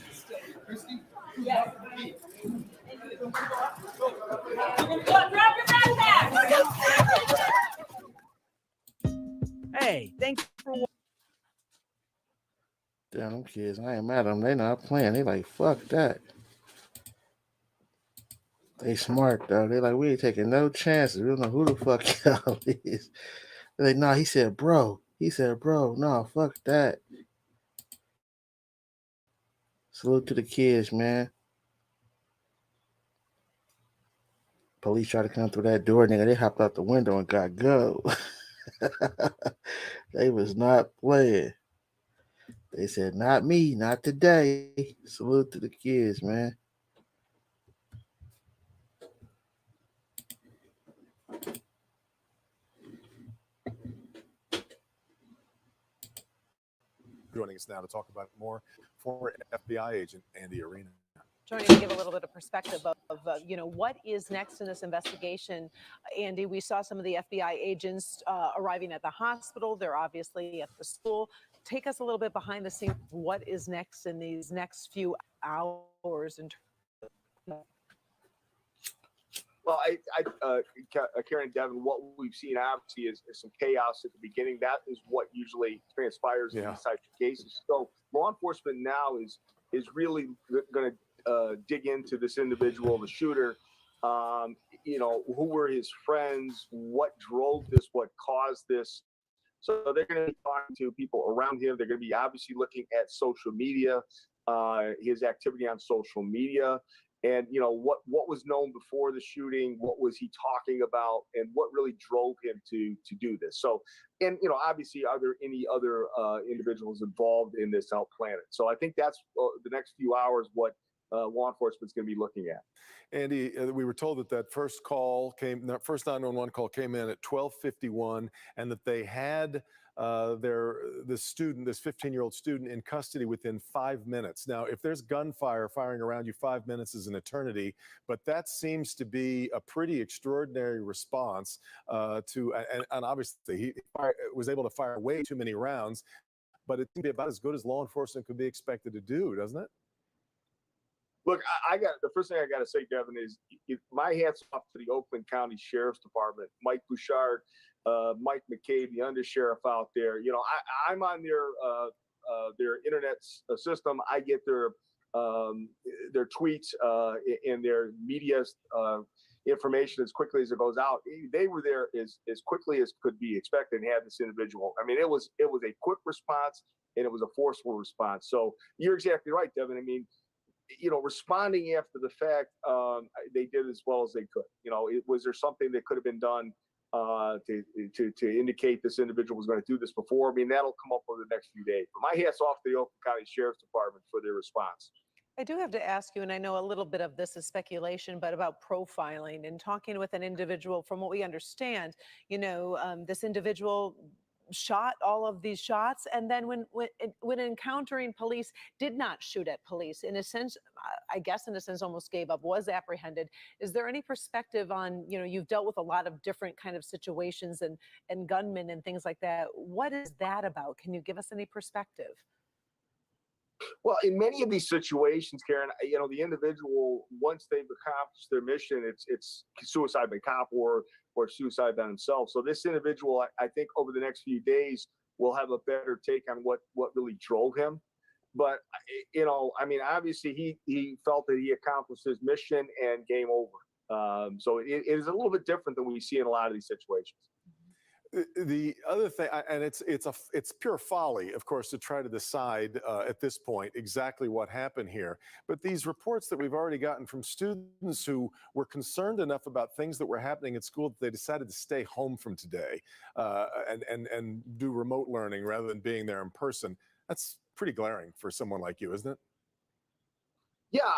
Yes. Drop your backpacks. Hey, thanks for Damn, them kids, I ain't mad at them. They not playing. They like, fuck that. They smart, though. They like, we ain't taking no chances. We don't know who the fuck y'all is. They're like, nah, he said, bro. He said, bro, no, fuck that. Salute to the kids, man. Police tried to come through that door, nigga. They hopped out the window and got go. They was not playing. They said, not me, not today. Salute to the kids, man. Joining us now to talk about it more, former FBI agent Andy Arena. Joining to give a little bit of perspective of what is next in this investigation. Andy, we saw some of the FBI agents arriving at the hospital. They're obviously at the school. Take us a little bit behind the scenes. What is next in these next few hours? Well, Karen and Devin, what we've seen obviously is some chaos at the beginning. That is what usually transpires in these types of cases. So law enforcement now is really going to dig into this individual, the shooter. Who were his friends? What drove this? What caused this? So they're going to be talking to people around him. They're going to be obviously looking at social media, his activity on social media. And, what was known before the shooting, what was he talking about, and what really drove him to do this. So, and, obviously, are there any other individuals involved in this out planet? So I think that's the next few hours what law enforcement is going to be looking at. Andy, we were told that first 911 call came in at 12:51, and that they had this 15-year-old student in custody within 5 minutes. Now, if there's gunfire firing around you, 5 minutes is an eternity, but that seems to be a pretty extraordinary response and obviously he was able to fire way too many rounds, but it can be about as good as law enforcement could be expected to do, doesn't it? Look, the first thing I got to say, Devin, is my hats off to the Oakland County Sheriff's Department, Mike Bouchard, Mike McCabe, the undersheriff out there. I'm on their internet system. I get their tweets and their media information as quickly as it goes out. They were there as quickly as could be expected and had this individual. I mean, it was a quick response and it was a forceful response. So you're exactly right, Devin. I mean, responding after the fact, they did as well as they could. Was there something that could have been done to indicate this individual was going to do this before? I mean, that'll come up over the next few days. But my hat's off to the Oakland County Sheriff's Department for their response. I do have to ask you, and I know a little bit of this is speculation, but about profiling and talking with an individual. From what we understand, this individual shot all of these shots, and then when encountering police, did not shoot at police. In a sense, I guess in a sense almost gave up, was apprehended. Is there any perspective on, you've dealt with a lot of different kind of situations and gunmen and things like that. What is that about? Can you give us any perspective? Well, in many of these situations, Karen, the individual, once they've accomplished their mission, it's suicide by cop or suicide by themselves. So this individual, I think over the next few days, will have a better take on what really drove him. But, obviously he felt that he accomplished his mission and game over. So it is a little bit different than we see in a lot of these situations. The other thing, and it's pure folly, of course, to try to decide at this point exactly what happened here. But these reports that we've already gotten from students who were concerned enough about things that were happening at school that they decided to stay home from today and do remote learning rather than being there in person. That's pretty glaring for someone like you, isn't it? Yeah,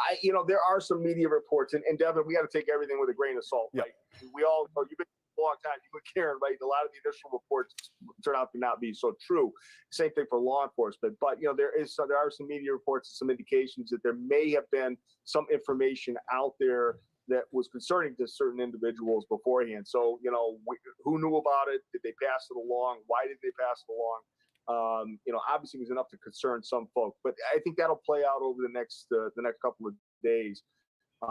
there are some media reports, and Devin, we got to take everything with a grain of salt, right? We all know you've been a long time, you and Karen, right? A lot of the initial reports turn out to not be so true. Same thing for law enforcement, but there are some media reports and some indications that there may have been some information out there that was concerning to certain individuals beforehand. So, who knew about it? Did they pass it along? Why did they pass it along? Obviously it was enough to concern some folks, but I think that'll play out over the next couple of days.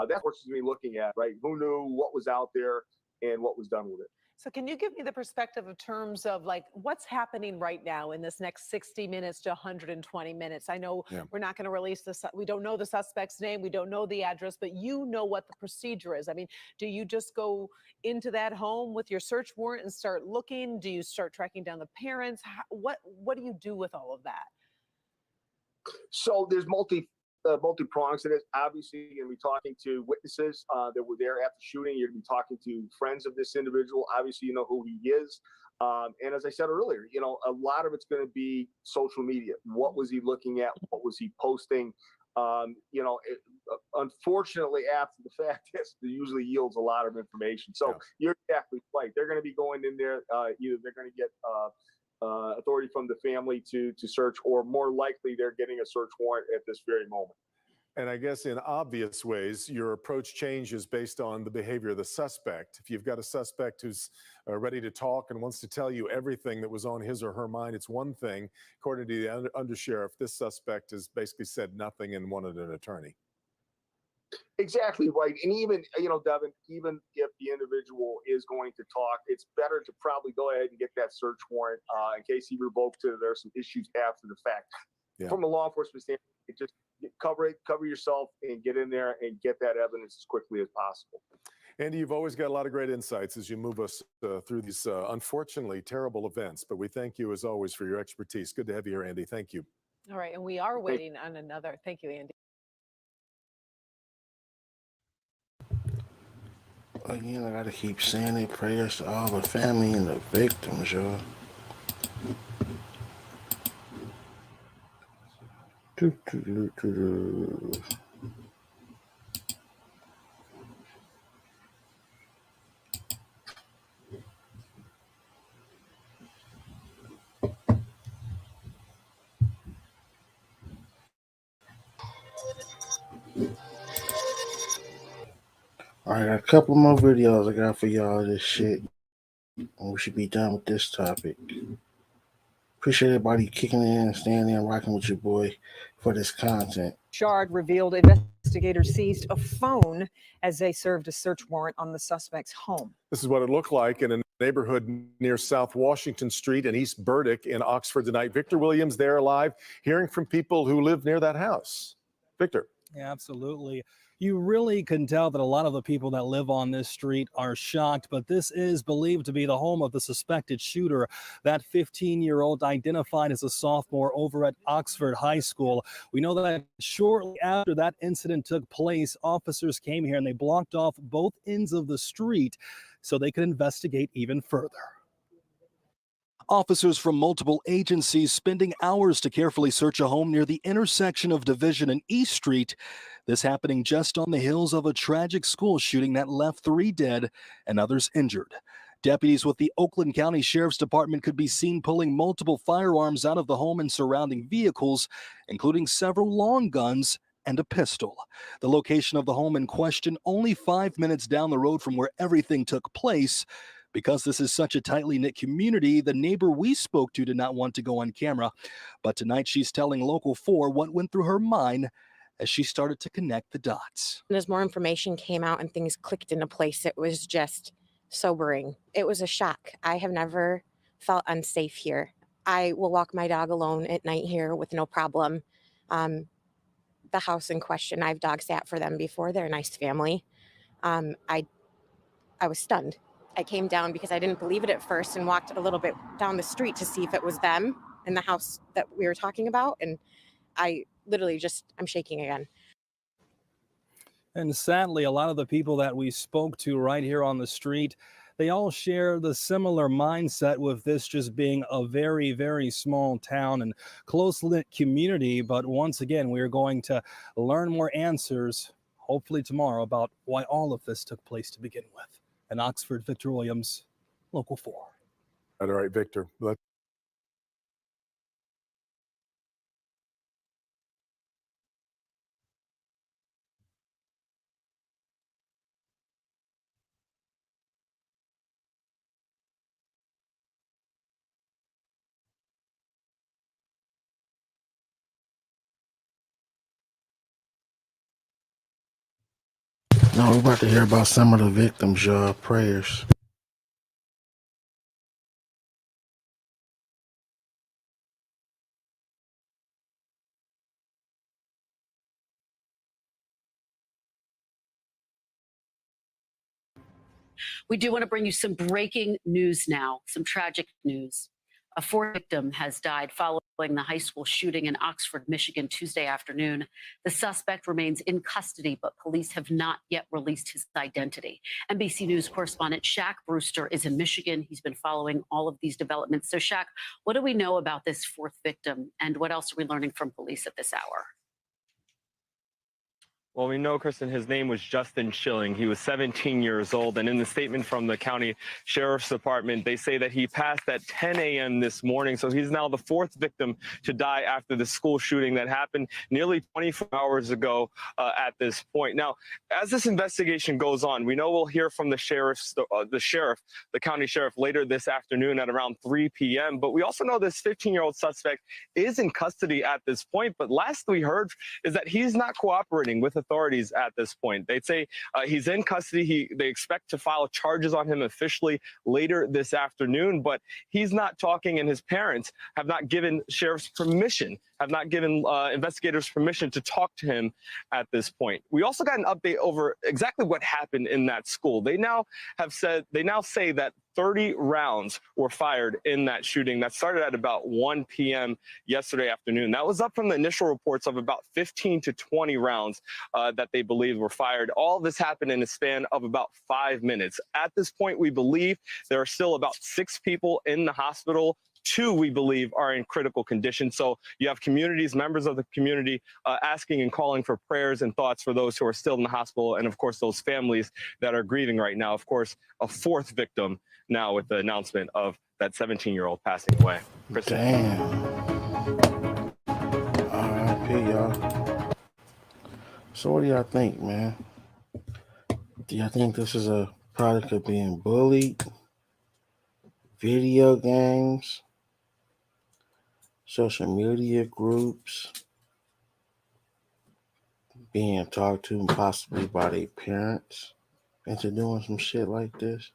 That's what she's going to be looking at, right? Who knew, what was out there, and what was done with it. So can you give me the perspective in terms of like what's happening right now in this next 60 minutes to 120 minutes? I know we're not going to release this. We don't know the suspect's name. We don't know the address, but you know what the procedure is. I mean, do you just go into that home with your search warrant and start looking? Do you start tracking down the parents? What do you do with all of that? So there's multi-prongs to this. Obviously, you're going to be talking to witnesses that were there at the shooting. You're going to be talking to friends of this individual. Obviously, you know who he is. And as I said earlier, a lot of it's going to be social media. What was he looking at? What was he posting? Unfortunately, after the fact, this usually yields a lot of information. So you're exactly right. They're going to be going in there. Either they're going to get authority from the family to search, or more likely they're getting a search warrant at this very moment. And I guess in obvious ways, your approach changes based on the behavior of the suspect. If you've got a suspect who's ready to talk and wants to tell you everything that was on his or her mind, it's one thing. According to the undersheriff, this suspect has basically said nothing and wanted an attorney. Exactly right. And even, Devin, even if the individual is going to talk, it's better to probably go ahead and get that search warrant in case he revoked it. There are some issues after the fact. Yeah. From a law enforcement standpoint, just cover yourself and get in there and get that evidence as quickly as possible. Andy, you've always got a lot of great insights as you move us through these unfortunately terrible events, but we thank you as always for your expertise. Good to have you here, Andy. Thank you. All right. And we are waiting on another. Thank you, Andy. Again, I gotta keep saying it. Prayers to all the family and the victims, y'all. All right, a couple more videos I got for y'all of this shit. And we should be done with this topic. Appreciate everybody kicking in and staying there and rocking with your boy for this content. Shard revealed investigators seized a phone as they served a search warrant on the suspect's home. This is what it looked like in a neighborhood near South Washington Street and East Burdick in Oxford tonight. Victor Williams there live, hearing from people who live near that house. Victor. Yeah, absolutely. You really can tell that a lot of the people that live on this street are shocked, but this is believed to be the home of the suspected shooter, that 15-year-old identified as a sophomore over at Oxford High School. We know that shortly after that incident took place, officers came here and they blocked off both ends of the street so they could investigate even further. Officers from multiple agencies spending hours to carefully search a home near the intersection of Division and East Street. This happening just on the heels of a tragic school shooting that left 3 dead and others injured. Deputies with the Oakland County Sheriff's Department could be seen pulling multiple firearms out of the home and surrounding vehicles, including several long guns and a pistol. The location of the home in question only 5 minutes down the road from where everything took place. Because this is such a tightly knit community, the neighbor we spoke to did not want to go on camera. But tonight she's telling Local 4 what went through her mind as she started to connect the dots. As more information came out and things clicked into place, it was just sobering. It was a shock. I have never felt unsafe here. I will walk my dog alone at night here with no problem. The house in question, I've dog sat for them before. They're a nice family. I was stunned. I came down because I didn't believe it at first and walked a little bit down the street to see if it was them in the house that we were talking about. And I literally I'm shaking again. And sadly, a lot of the people that we spoke to right here on the street, they all share the similar mindset with this just being a very, very small town and close-knit community. But once again, we are going to learn more answers, hopefully tomorrow, about why all of this took place to begin with. In Oxford, Victor Williams, Local 4. All right, Victor. No, we're about to hear about some of the victims, y'all. Prayers. We do want to bring you some breaking news now, some tragic news. A fourth victim has died following the high school shooting in Oxford, Michigan, Tuesday afternoon. The suspect remains in custody, but police have not yet released his identity. NBC News correspondent Shaq Brewster is in Michigan. He's been following all of these developments. So, Shaq, what do we know about this fourth victim, and what else are we learning from police at this hour? Well, we know, Kristen, his name was Justin Schilling. He was 17 years old. And in the statement from the county sheriff's department, they say that he passed at 10 a.m. this morning. So he's now the fourth victim to die after the school shooting that happened nearly 24 hours ago at this point. Now, as this investigation goes on, we know we'll hear from the county sheriff later this afternoon at around 3 p.m. But we also know this 15-year-old suspect is in custody at this point. But last we heard is that he's not cooperating with authorities at this point. They'd say he's in custody. They expect to file charges on him officially later this afternoon, but he's not talking, and his parents have not given sheriffs permission, have not given investigators permission to talk to him at this point. We also got an update over exactly what happened in that school. They now say that 30 rounds were fired in that shooting that started at about 1 p.m. yesterday afternoon. That was up from the initial reports of about 15 to 20 rounds that they believe were fired. All of this happened in a span of about 5 minutes. At this point, we believe there are still about 6 people in the hospital. 2, we believe, are in critical condition. So you have communities, members of the community asking and calling for prayers and thoughts for those who are still in the hospital, and of course, those families that are grieving right now. Of course, a fourth victim now with the announcement of that 17-year-old passing away. Kristen. Damn. R.I.P. y'all. So what do y'all think, man? Do y'all think this is a product of being bullied? Video games? Social media groups? Being talked to possibly by their parents into doing some shit like this?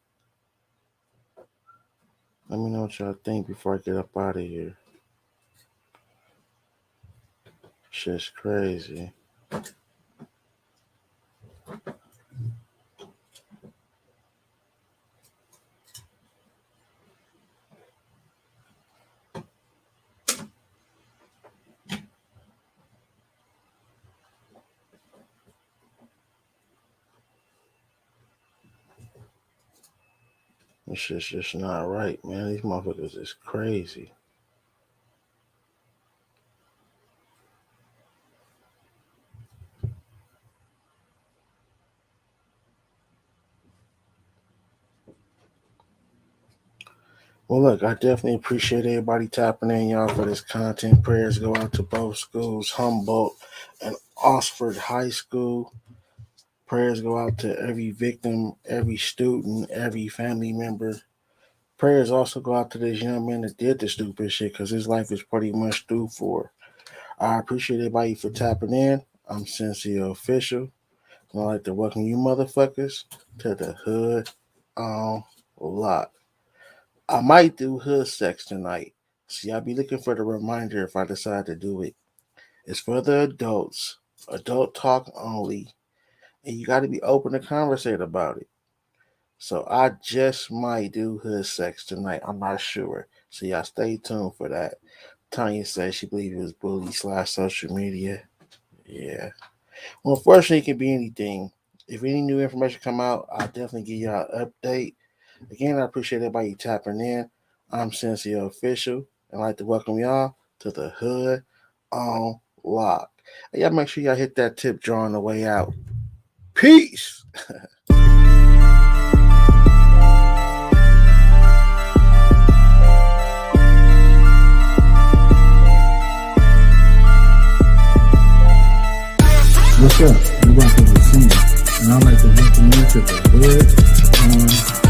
Let me know what y'all think before I get up out of here. Shit's crazy. This shit's just not right, man. These motherfuckers is crazy. Well, look, I definitely appreciate everybody tapping in, y'all, for this content. Prayers go out to both schools, Humboldt and Oxford High School. Prayers go out to every victim, every student, every family member. Prayers also go out to this young man that did the stupid shit, because his life is pretty much through for. I appreciate everybody for tapping in. I'm Sincere Official. And I'd like to welcome you motherfuckers to the Hood on Lock. I might do hood sex tonight. See, I'll be looking for the reminder if I decide to do it. It's for the adults. Adult talk only. And you got to be open to conversate about it. So I just might do hood sex tonight. I'm not sure. So y'all stay tuned for that. Tanya says she believes it was bully / social media. Yeah. Well, unfortunately, it can be anything. If any new information come out, I'll definitely give y'all an update. Again, I appreciate everybody tapping in. I'm Sensei Official, and I'd like to welcome y'all to the Hood on Lock. And y'all make sure y'all hit that tip jar on the way out. Peace. What's up? I'm Rocco the Singer, and I'd like to welcome you to the Hood on